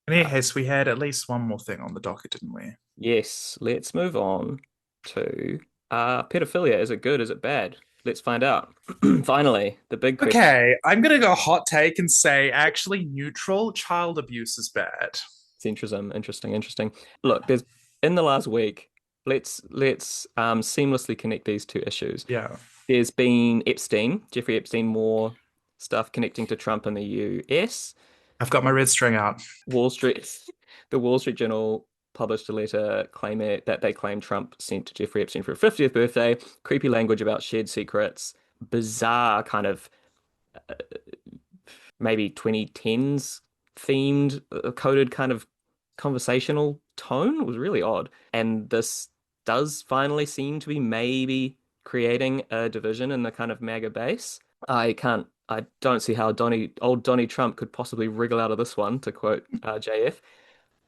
In any case, we had at least one more thing on the docket, didn't we? Yes, let's move on to pedophilia. Is it good? Is it bad? Let's find out. Finally, the big question. Okay, I'm gonna go hot take and say actually neutral. Child abuse is bad. Centrism. Interesting, interesting. Look, there's in the last week, let's seamlessly connect these two issues. Yeah. There's been Jeffrey Epstein, more stuff connecting to Trump in the US. I've got my red string out. Wall Street, the Wall Street Journal published a letter claiming that they claim Trump sent to Jeffrey Epstein for a 50th birthday. Creepy language about shared secrets. Bizarre kind of maybe 2010s themed, coded kind of conversational tone. It was really odd. And this does finally seem to be maybe creating a division in the kind of MAGA base. I don't see how old Donnie Trump could possibly wriggle out of this one, to quote JF.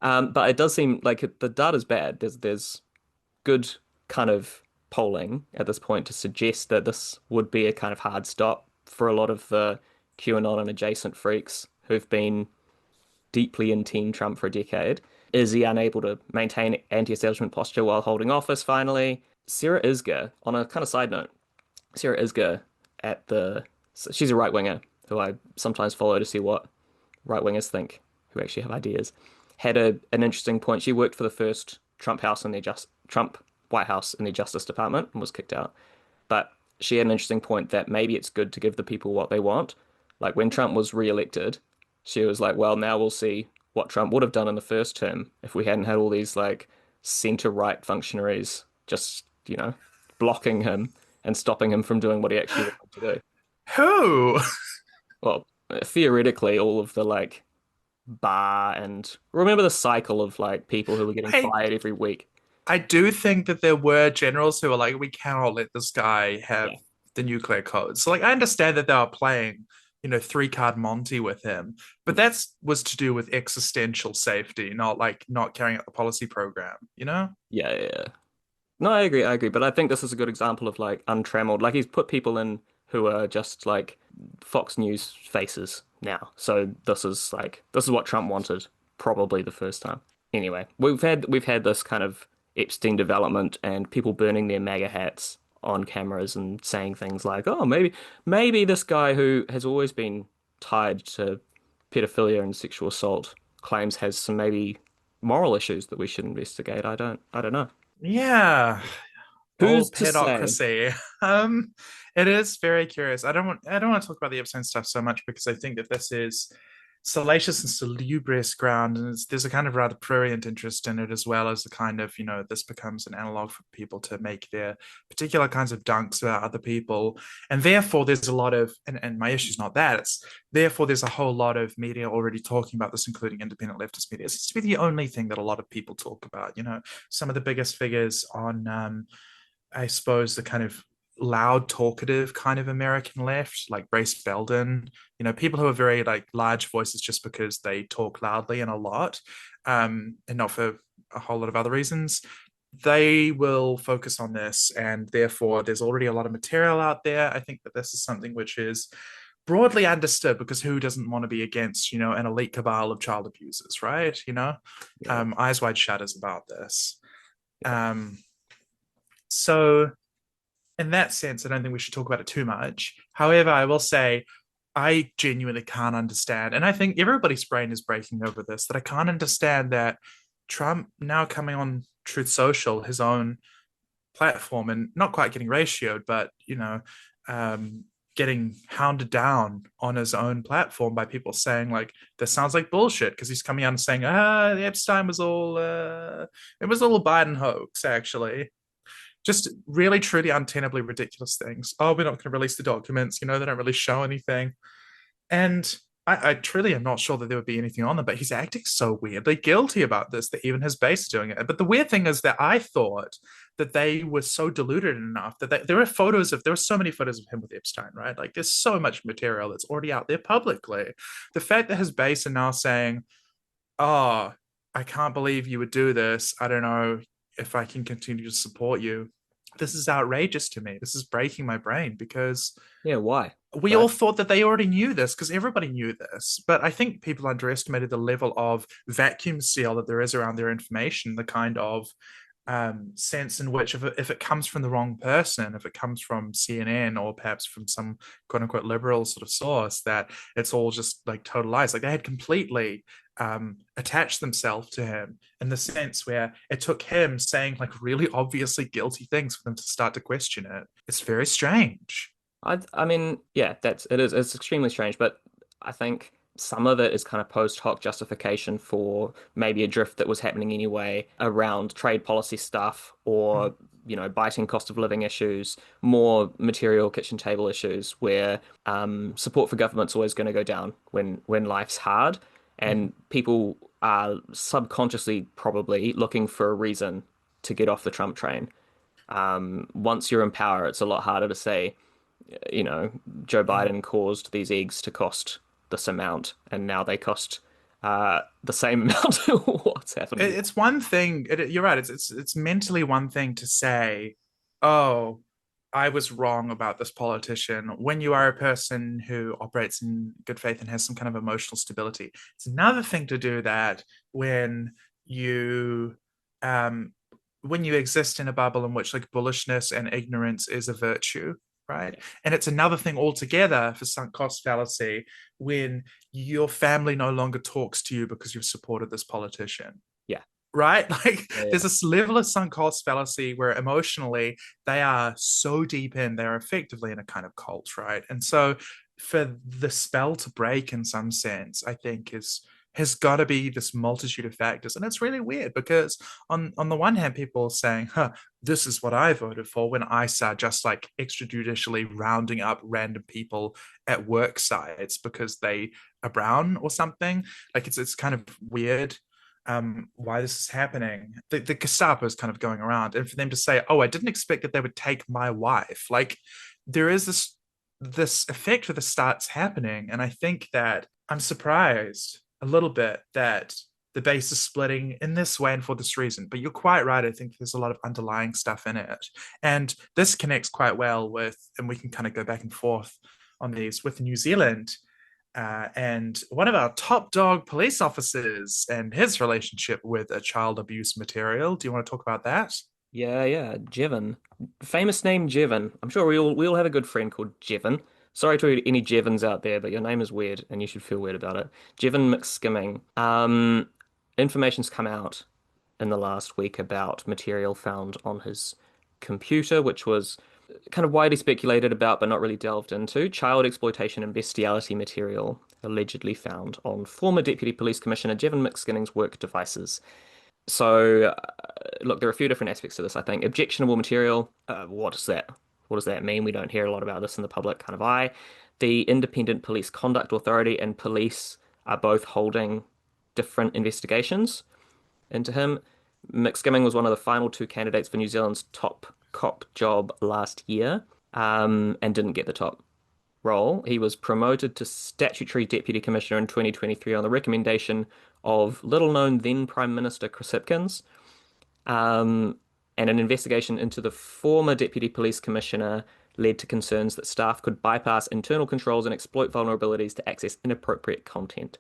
But it does seem like the data's bad. There's good kind of polling at this point to suggest that this would be a kind of hard stop for a lot of the QAnon and adjacent freaks who've been deeply in Team Trump for a decade. Is he unable to maintain anti-establishment posture while holding office finally? Sarah Isgur, on a kind of side note, Sarah Isgur she's a right winger who I sometimes follow to see what right wingers think, who actually have ideas. Had an interesting point. She worked for the first Trump White House in the Justice Department and was kicked out. But she had an interesting point that maybe it's good to give the people what they want. Like when Trump was re-elected, she was like, well, now we'll see what Trump would have done in the first term if we hadn't had all these like center-right functionaries just, blocking him and stopping him from doing what he actually wanted to do. Who? Well, theoretically, all of the like bar and remember the cycle of like people who were getting I fired every week. I do think that there were generals who were like, we cannot let this guy have Yeah. the nuclear code. So like I understand that they were playing, three card Monty with him, but that was to do with existential safety, not like not carrying out the policy program, Yeah, yeah, yeah. No, I agree, I agree. But I think this is a good example of like untrammeled. Like he's put people in who are just like Fox News faces now. So this is what Trump wanted probably the first time. Anyway, we've had this kind of Epstein development and people burning their MAGA hats on cameras and saying things like, "Oh, maybe this guy who has always been tied to pedophilia and sexual assault claims has some maybe moral issues that we should investigate." I don't know. Yeah. Who's Old to say? pedocracy. It is very curious. I don't want to talk about the Epstein stuff so much because I think that this is salacious and salubrious ground, and there's a kind of rather prurient interest in it as well as the kind of this becomes an analog for people to make their particular kinds of dunks about other people, and therefore there's a lot of and my issue is not that it's therefore there's a whole lot of media already talking about this, including independent leftist media. It seems to be the only thing that a lot of people talk about. Some of the biggest figures on I suppose the kind of loud talkative kind of American left, like Brace Belden, people who are very like large voices just because they talk loudly and a lot, and not for a whole lot of other reasons. They will focus on this, and therefore there's already a lot of material out there. I think that this is something which is broadly understood because who doesn't want to be against, an elite cabal of child abusers, right? Yeah, Eyes wide shutters about this. yeah. Um, so in that sense, I don't think we should talk about it too much. However, I will say I genuinely can't understand, and I think everybody's brain is breaking over this, that I can't understand that Trump now coming on Truth Social, his own platform, and not quite getting ratioed, but um, getting hounded down on his own platform by people saying like this sounds like bullshit because he's coming out and saying the Epstein was all it was all a Biden hoax actually. Just really truly untenably ridiculous things. Oh, we're not going to release the documents. They don't really show anything. And I truly am not sure that there would be anything on them, but he's acting so weirdly guilty about this that even his base is doing it. But the weird thing is that I thought that they were so deluded enough that there were so many photos of him with Epstein, right? Like there's so much material that's already out there publicly. The fact that his base are now saying, oh, I can't believe you would do this. I don't know if I can continue to support you. This is outrageous to me. This is breaking my brain because Yeah, why? we Right? all thought that they already knew this because everybody knew this. But I think people underestimated the level of vacuum seal that there is around their information, the kind of sense in which if it comes from the wrong person, if it comes from CNN or perhaps from some quote unquote liberal sort of source, that it's all just like total lies. Like they had completely attached themselves to him in the sense where it took him saying like really obviously guilty things for them to start to question it. It's very strange. I mean, yeah, it's extremely strange, but I think some of it is kind of post hoc justification for maybe a drift that was happening anyway around trade policy stuff or, biting cost of living issues, more material kitchen table issues where support for government's always going to go down when life's hard, and people are subconsciously probably looking for a reason to get off the Trump train. Once you're in power, it's a lot harder to say, Joe Biden caused these eggs to cost this amount, and now they cost the same amount. What's happening? It's one thing. You're right. It's mentally one thing to say, "Oh, I was wrong about this politician." When you are a person who operates in good faith and has some kind of emotional stability, it's another thing to do that when you um when you exist in a bubble in which like bullishness and ignorance is a virtue, right? And it's another thing altogether for sunk cost fallacy when your family no longer talks to you because you've supported this politician, Yeah, right? Like yeah, there's yeah. this level of sunk cost fallacy where emotionally they are so deep in, they're effectively in a kind of cult, right? And so for the spell to break in some sense, I think is has got to be this multitude of factors. And it's really weird because on the one hand, people are saying, this is what I voted for when I saw just like extrajudicially rounding up random people at work sites because they are brown or something. Like it's kind of weird why this is happening. The Gestapo is kind of going around, and for them to say, "Oh, I didn't expect that they would take my wife," like there is this effect that starts happening, and I think that I'm surprised a little bit that the base is splitting in this way and for this reason. But you're quite right. I think there's a lot of underlying stuff in it, and this connects quite well with, and we can kind of go back and forth on these with New Zealand and one of our top dog police officers and his relationship with a child abuse material. Do you want to talk about that? Yeah, yeah. Jevon, famous name Jevon. I'm sure we all have a good friend called Jevon. Sorry to any Jevons out there, but your name is weird, and you should feel weird about it. Jevon McSkimming. Information's come out in the last week about material found on his computer, which was kind of widely speculated about but not really delved into. Child exploitation and bestiality material allegedly found on former Deputy Police Commissioner Jevon McSkimming's work devices. So, look, there are a few different aspects to this, I think. Objectionable material, what does that? What does that mean? We don't hear a lot about this in the public kind of eye. The Independent Police Conduct Authority and police are both holding different investigations into him. McSkimming was one of the final two candidates for New Zealand's top cop job last year, and didn't get the top role. He was promoted to statutory deputy commissioner in 2023 on the recommendation of little-known then Prime Minister Chris Hipkins. And an investigation into the former deputy police commissioner led to concerns that staff could bypass internal controls and exploit vulnerabilities to access inappropriate content.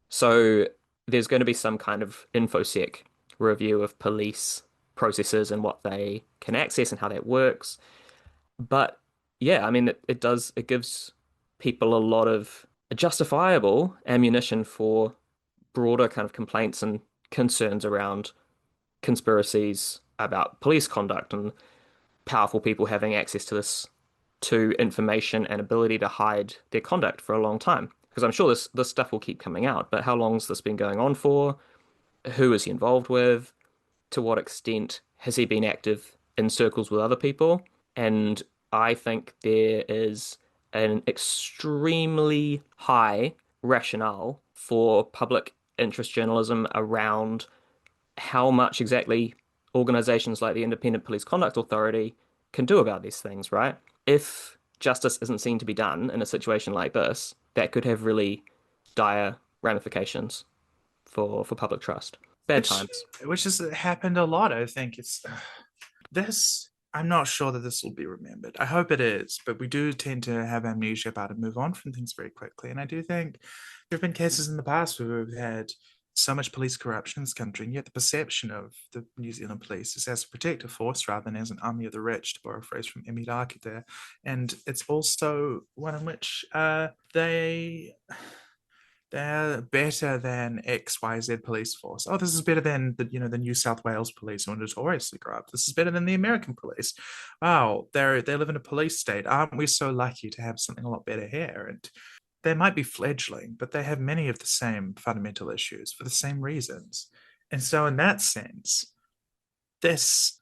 So there's going to be some kind of infosec review of police processes and what they can access and how that works. But yeah, I mean, it gives people a lot of justifiable ammunition for broader kind of complaints and concerns around conspiracies about police conduct and powerful people having access to information and ability to hide their conduct for a long time. Because I'm sure this stuff will keep coming out, but how long's this been going on for? Who is he involved with? To what extent has he been active in circles with other people? And I think there is an extremely high rationale for public interest journalism around how much exactly organizations like the Independent Police Conduct Authority can do about these things, right? If justice isn't seen to be done in a situation like this, that could have really dire ramifications for public trust. Bad which times. which has happened a lot. I think it's this. I'm not sure that this will be remembered. I hope it is, but we do tend to have amnesia about it, move on from things very quickly. And I do think there have been cases in the past where we've had so much police corruption in this country, and yet the perception of the New Zealand police is as a protective force rather than as an army of the rich, to borrow a phrase from Emi there. And it's also one in which they're better than XYZ police force. Oh, this is better than the New South Wales police who are notoriously corrupt. This is better than the American police. Wow, they live in a police state. Aren't we so lucky to have something a lot better here? And they might be fledgling, but they have many of the same fundamental issues for the same reasons. And so in that sense, this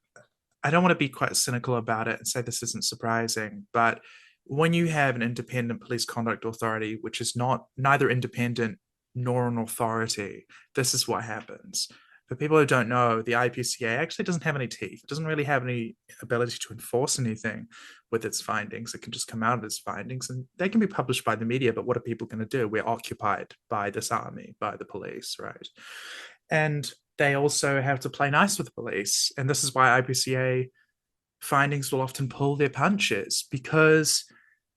I don't want to be quite cynical about it and say this isn't surprising, but when you have an independent police conduct authority, which is neither independent nor an authority, this is what happens. For people who don't know, the IPCA actually doesn't have any teeth. It doesn't really have any ability to enforce anything with its findings. It can just come out of its findings, and they can be published by the media, but what are people going to do? We're occupied by this army, by the police, right? And they also have to play nice with the police. And this is why IPCA findings will often pull their punches, because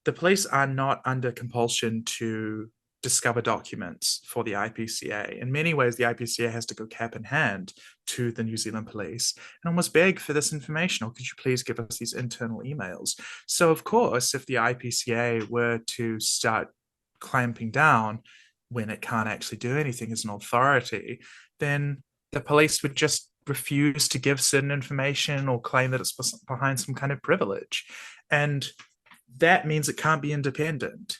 the police are not under compulsion to discover documents for the IPCA. In many ways, the IPCA has to go cap in hand to the New Zealand police and almost beg for this information, or could you please give us these internal emails? So, of course, if the IPCA were to start clamping down when it can't actually do anything as an authority, then the police would just refuse to give certain information or claim that it's behind some kind of privilege. And that means it can't be independent.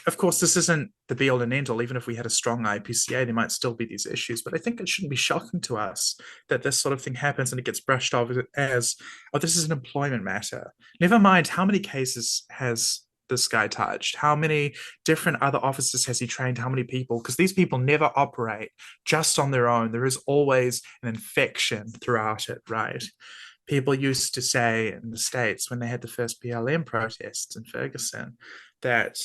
Of course, this isn't the be all and end all. Even if we had a strong IPCA, there might still be these issues. But I think it shouldn't be shocking to us that this sort of thing happens and it gets brushed off as, oh, this is an employment matter. Never mind, how many cases has this guy touched? How many different other officers has he trained? How many people? Because these people never operate just on their own. There is always an infection throughout it, right? People used to say in the States when they had the first BLM protests in Ferguson that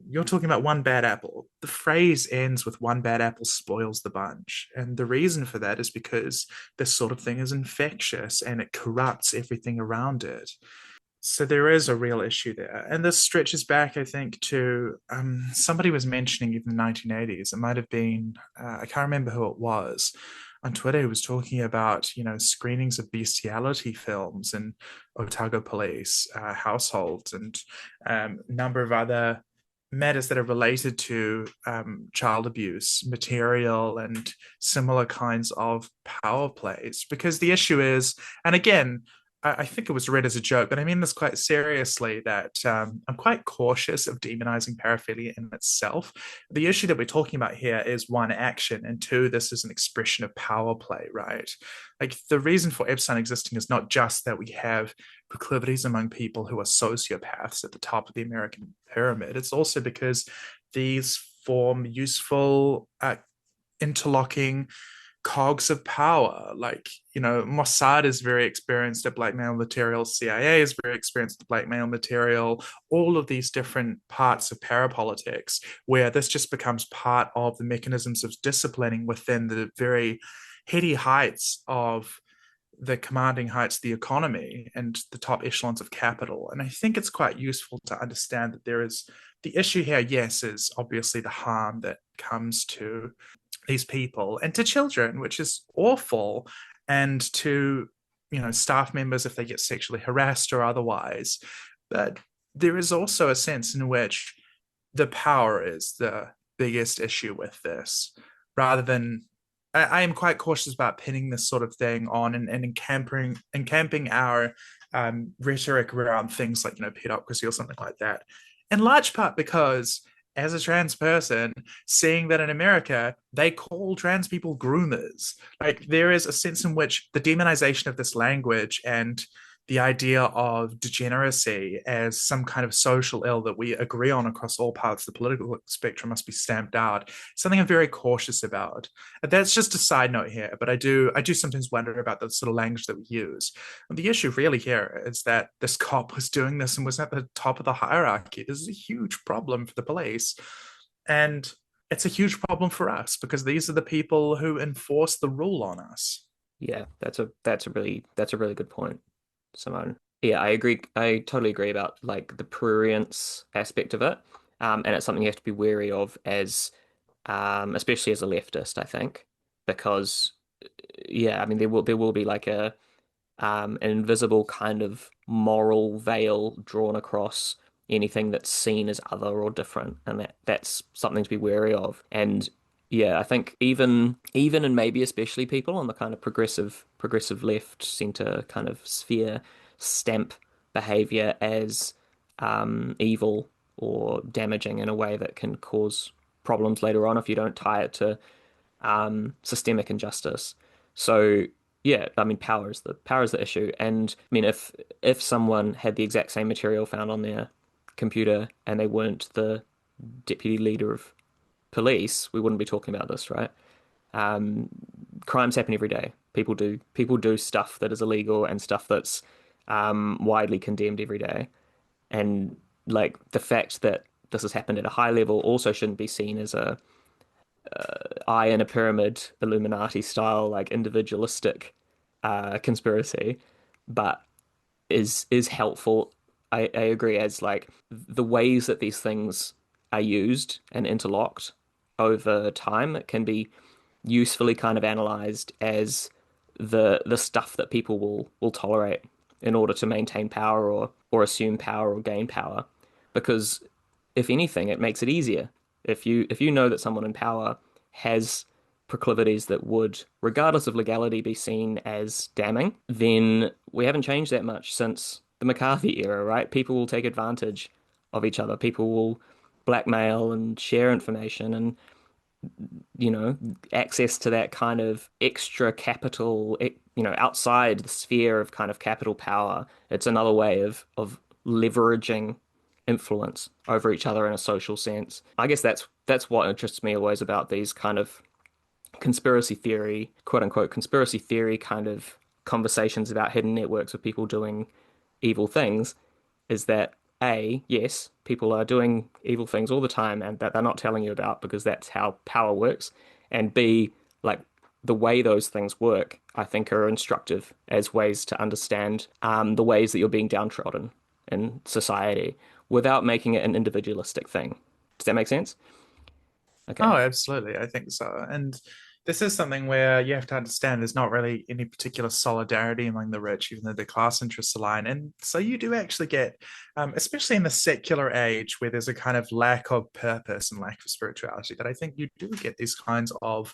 you're talking about one bad apple. The phrase ends with one bad apple spoils the bunch. And the reason for that is because this sort of thing is infectious and it corrupts everything around it. So there is a real issue there. And this stretches back, I think, to somebody was mentioning even the 1980s. It might have been, I can't remember who it was, on Twitter who was talking about, screenings of bestiality films in Otago police households and a number of other matters that are related to child abuse material and similar kinds of power plays. Because the issue is, and again, I think it was read as a joke, but I mean this quite seriously, that I'm quite cautious of demonizing paraphilia in itself. The issue that we're talking about here is one, action, and two, this is an expression of power play, right? Like the reason for Epstein existing is not just that we have proclivities among people who are sociopaths at the top of the American pyramid. It's also because these form useful interlocking cogs of power. Like, Mossad is very experienced at blackmail material, CIA is very experienced at blackmail material, all of these different parts of parapolitics, where this just becomes part of the mechanisms of disciplining within the very heady heights of the commanding heights of the economy and the top echelons of capital. And I think it's quite useful to understand that there is the issue here, yes, is obviously the harm that comes to these people and to children, which is awful, and to staff members if they get sexually harassed or otherwise. But there is also a sense in which the power is the biggest issue with this, rather than I am quite cautious about pinning this sort of thing on and encamping our rhetoric around things like, pedocracy or something like that. In large part because as a trans person, seeing that in America, they call trans people groomers. Like there is a sense in which the demonization of this language and the idea of degeneracy as some kind of social ill that we agree on across all parts of the political spectrum must be stamped out. Something I'm very cautious about. And that's just a side note here, but I do sometimes wonder about the sort of language that we use. And the issue really here is that this cop was doing this and was at the top of the hierarchy. This is a huge problem for the police. And it's a huge problem for us because these are the people who enforce the rule on us. Yeah, that's a really good point, Simone. Yeah, I agree. I totally agree about like the prurience aspect of it. And it's something you have to be wary of as especially as a leftist, I think, because yeah, I mean there will be like an invisible kind of moral veil drawn across anything that's seen as other or different, and that's something to be wary of. And yeah, I think even and maybe especially people on the kind of progressive left center kind of sphere stamp behavior as evil or damaging in a way that can cause problems later on if you don't tie it to systemic injustice. So yeah, I mean, power is the issue, and I mean, if someone had the exact same material found on their computer and they weren't the deputy leader of police, we wouldn't be talking about this, right? Um, Crimes happen every day. People do stuff that is illegal and stuff that's widely condemned every day, and like the fact that this has happened at a high level also shouldn't be seen as a eye in a pyramid Illuminati style like individualistic conspiracy, but is helpful. I agree as like the ways that these things are used and interlocked over time it can be usefully kind of analyzed as the stuff that people will tolerate in order to maintain power or assume power or gain power. Because if anything, it makes it easier. If you know that someone in power has proclivities that would, regardless of legality, be seen as damning, then we haven't changed that much since the McCarthy era, right? People will take advantage of each other. People will blackmail and share information and access to that kind of extra capital, outside the sphere of kind of capital power. It's another way of leveraging influence over each other in a social sense. I guess that's what interests me always about these kind of conspiracy theory, quote unquote, conspiracy theory kind of conversations about hidden networks of people doing evil things is that A, yes, people are doing evil things all the time and that they're not telling you about because that's how power works. And B, like the way those things work, I think are instructive as ways to understand the ways that you're being downtrodden in society without making it an individualistic thing. Does that make sense? Okay. Oh, absolutely. I think so. And this is something where you have to understand there's not really any particular solidarity among the rich, even though their class interests align. And so you do actually get, especially in the secular age where there's a kind of lack of purpose and lack of spirituality, that I think you do get these kinds of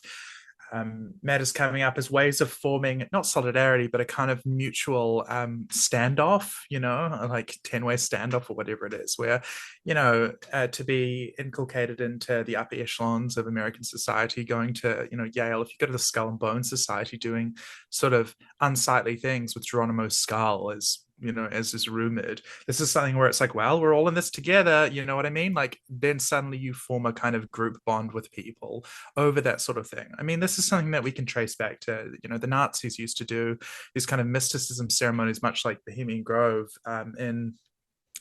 matters coming up as ways of forming not solidarity, but a kind of mutual standoff, like 10-way standoff or whatever it is, where, to be inculcated into the upper echelons of American society, going to, Yale, if you go to the Skull and Bones Society doing sort of unsightly things with Geronimo's skull as is rumored. This is something where it's like, well, we're all in this together. You know what I mean? Like then suddenly you form a kind of group bond with people over that sort of thing. I mean, this is something that we can trace back to, the Nazis used to do these kind of mysticism ceremonies, much like Bohemian Grove in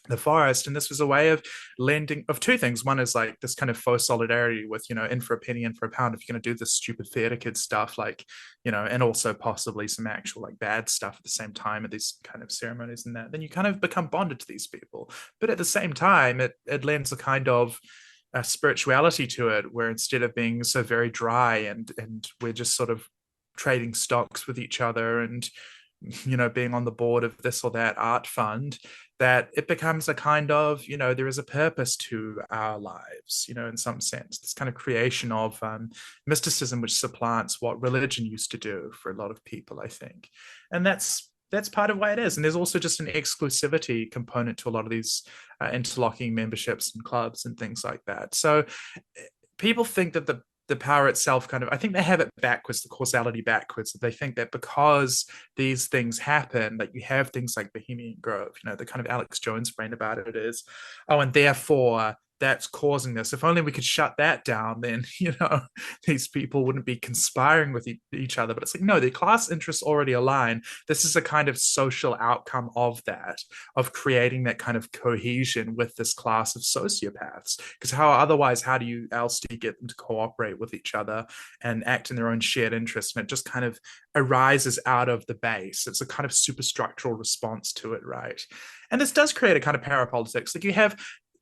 the forest. And this was a way of lending of two things. One is like this kind of faux solidarity with, in for a penny, in for a pound, if you're going to do this stupid theater kid stuff, like, and also possibly some actual like bad stuff at the same time at these kind of ceremonies and that, then you kind of become bonded to these people. But at the same time, it lends a kind of spirituality to it, where instead of being so very dry and we're just sort of trading stocks with each other and being on the board of this or that art fund, that it becomes a kind of, there is a purpose to our lives, in some sense, this kind of creation of mysticism, which supplants what religion used to do for a lot of people, I think. And that's part of why it is. And there's also just an exclusivity component to a lot of these interlocking memberships and clubs and things like that. So people think that the power itself kind of, I think they have it backwards, the causality backwards. They think that because these things happen, that you have things like Bohemian Grove, the kind of Alex Jones brain about it is, oh, and therefore that's causing this. If only we could shut that down, then, these people wouldn't be conspiring with each other. But it's like, no, the class interests already align. This is a kind of social outcome of that, of creating that kind of cohesion with this class of sociopaths. Because how do you get them to cooperate with each other and act in their own shared interests? And it just kind of arises out of the base. It's a kind of superstructural response to it, right? And this does create a kind of parapolitics. Like, you have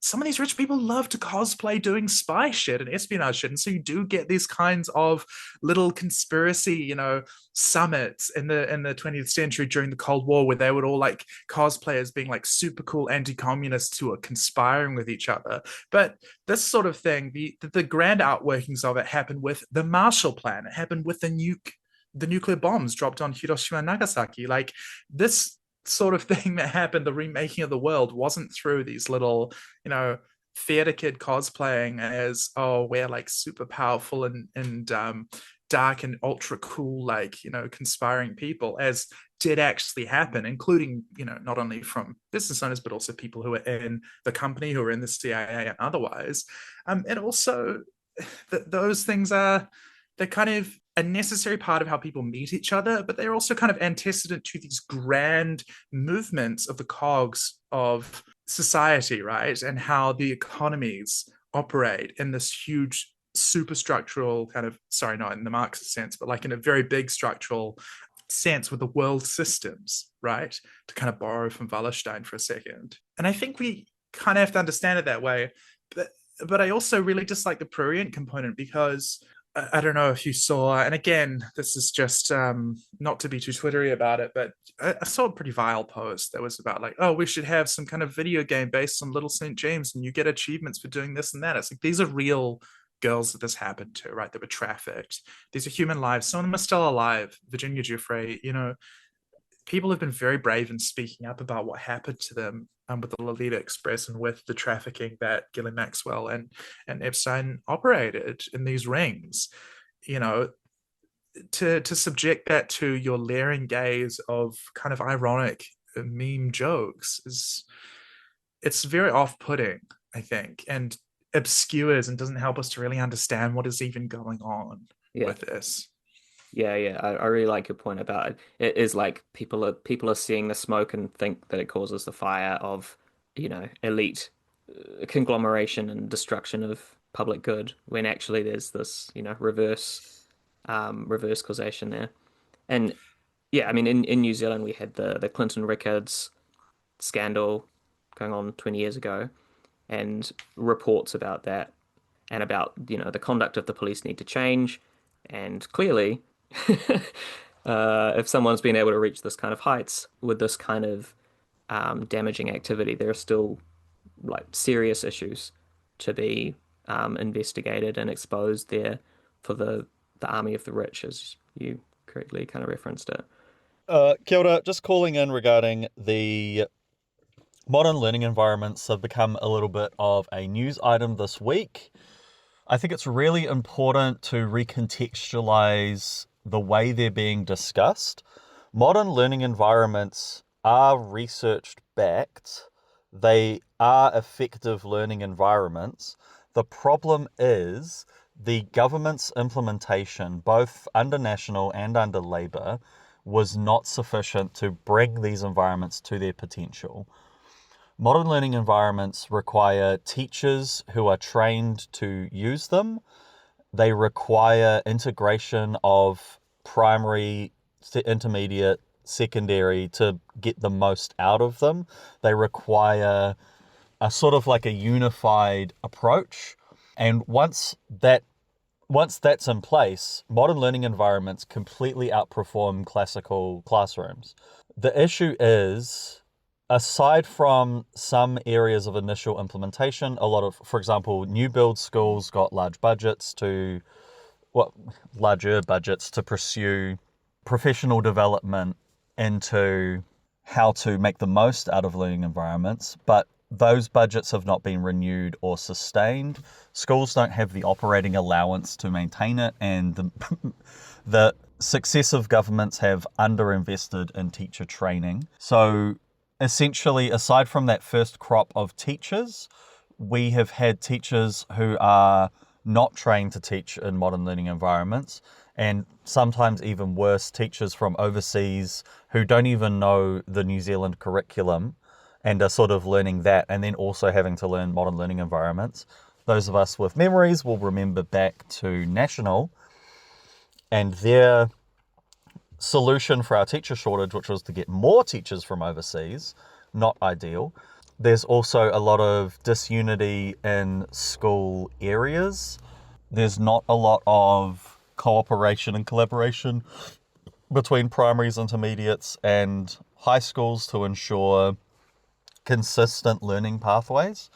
some of these rich people love to cosplay doing spy shit and espionage shit. And so you do get these kinds of little conspiracy, summits in the 20th century during the Cold War, where they would all like cosplay as being like super cool anti-communists who are conspiring with each other. But this sort of thing, the grand outworkings of it happened with the Marshall Plan. It happened with the nuclear bombs dropped on Hiroshima and Nagasaki. Like, this sort of thing that happened, the remaking of the world, wasn't through these little, theater kid cosplaying as, oh, we're like super powerful and dark and ultra cool, like, conspiring people, as did actually happen, including, not only from business owners, but also people who are in the company, who are in the CIA and otherwise. And also those things they're kind of a necessary part of how people meet each other, but they're also kind of antecedent to these grand movements of the cogs of society, right? And how the economies operate in this huge superstructural kind of, sorry, not in the Marxist sense, but like in a very big structural sense with the world systems, right? To kind of borrow from Wallerstein for a second. And I think we kind of have to understand it that way. But I also really dislike the prurient component, because I don't know if you saw, and again, this is just not to be too twittery about it, but I saw a pretty vile post that was about like, oh, we should have some kind of video game based on Little St. James and you get achievements for doing this and that. It's like, these are real girls that this happened to, right? That were trafficked. These are human lives. Some of them are still alive. Virginia Giuffre, people have been very brave in speaking up about what happened to them with the Lolita Express and with the trafficking that Ghislaine Maxwell and Epstein operated in these rings. To subject that to your leering gaze of kind of ironic meme jokes it's very off-putting, I think, and obscures and doesn't help us to really understand what is even going on with this. Yeah, I really like your point about it. It is like people are seeing the smoke and think that it causes the fire of, elite conglomeration and destruction of public good, when actually there's this, reverse causation there. And yeah, I mean, in New Zealand we had the Clinton records scandal going on 20 years ago, and reports about that, and about, the conduct of the police need to change. And clearly, if someone's been able to reach this kind of heights with this kind of damaging activity, there are still like serious issues to be investigated and exposed there for the army of the rich, as you correctly kind of referenced it. Kia ora, just calling in regarding the modern learning environments have become a little bit of a news item this week. I think it's really important to recontextualize the way they're being discussed. Modern learning environments are research backed. They are effective learning environments. The problem is the government's implementation, both under National and under Labour, was not sufficient to bring these environments to their potential. Modern learning environments require teachers who are trained to use them. They require integration of primary, intermediate, secondary to get the most out of them. They require a sort of like a unified approach. And once that once that's in place, modern learning environments completely outperform classical classrooms. The issue is, aside from some areas of initial implementation, a lot of, for example, new build schools got larger budgets to pursue professional development into how to make the most out of learning environments, but those budgets have not been renewed or sustained. Schools don't have the operating allowance to maintain it, and the successive governments have underinvested in teacher training. So essentially, aside from that first crop of teachers, we have had teachers who are not trained to teach in modern learning environments, and sometimes even worse, teachers from overseas who don't even know the New Zealand curriculum and are sort of learning that, and then also having to learn modern learning environments. Those of us with memories will remember back to National and their solution for our teacher shortage, which was to get more teachers from overseas. Not ideal. There's also a lot of disunity in school areas. There's not a lot of cooperation and collaboration between primaries, intermediates, and high schools to ensure consistent learning pathways.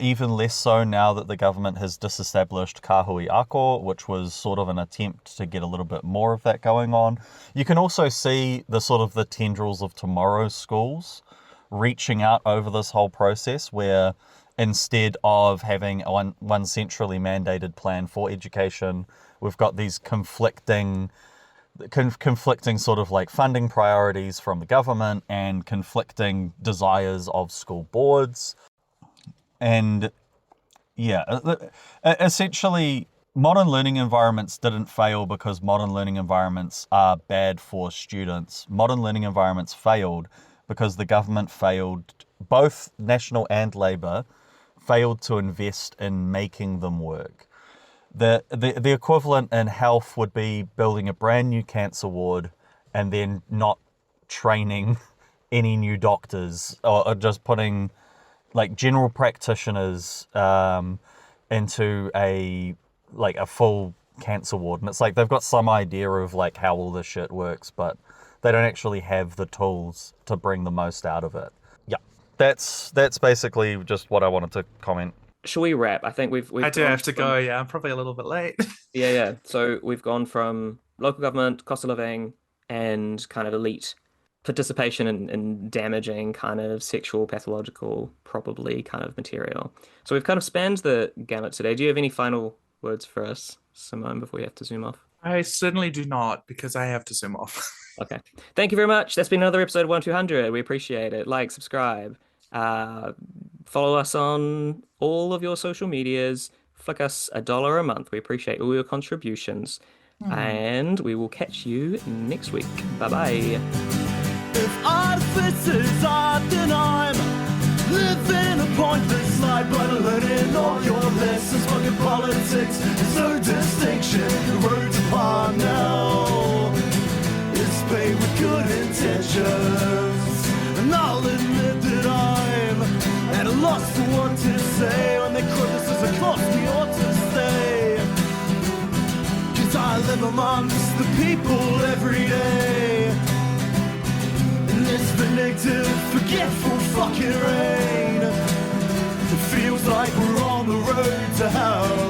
Even less so now that the government has disestablished Kahui Ako, which was sort of an attempt to get a little bit more of that going on. You can also see the sort of the tendrils of tomorrow's schools reaching out over this whole process, where instead of having one centrally mandated plan for education, we've got these conflicting sort of like funding priorities from the government and conflicting desires of school boards. And yeah, essentially modern learning environments didn't fail because modern learning environments are bad for students. Modern learning environments failed because the government failed, both National and Labour, failed to invest in making them work. The equivalent in health would be building a brand new cancer ward and then not training any new doctors, or just putting like general practitioners into a full cancer ward. And it's like they've got some idea of like how all this shit works, but they don't actually have the tools to bring the most out of it. Yeah, that's basically just what I wanted to comment. Shall we wrap? I think we've I do have to go, yeah. I'm probably a little bit late. Yeah. So we've gone from local government, cost of living, and kind of elite participation in damaging kind of sexual, pathological, probably kind of material. So we've kind of spanned the gamut today. Do you have any final words for us, Simone, before we have to zoom off? I certainly do not, because I have to zoom off. Okay. Thank you very much. That's been another episode of 1200. We appreciate it. Like, subscribe. Follow us on all of your social medias. Flick us $1 a month. We appreciate all your contributions. And we will catch you next week. Bye-bye. If artificers are, then I'm living a pointless life, but learning all your lessons. Fucking politics, there's no distinction. The road's apart now. It's paid with good intentions, and I'll admit that I'm at a loss for what to say when they quote this as a cost we ought to stay. 'Cause I live amongst the people every day in this vindictive, forgetful fucking rain. It feels like we're on the road to hell.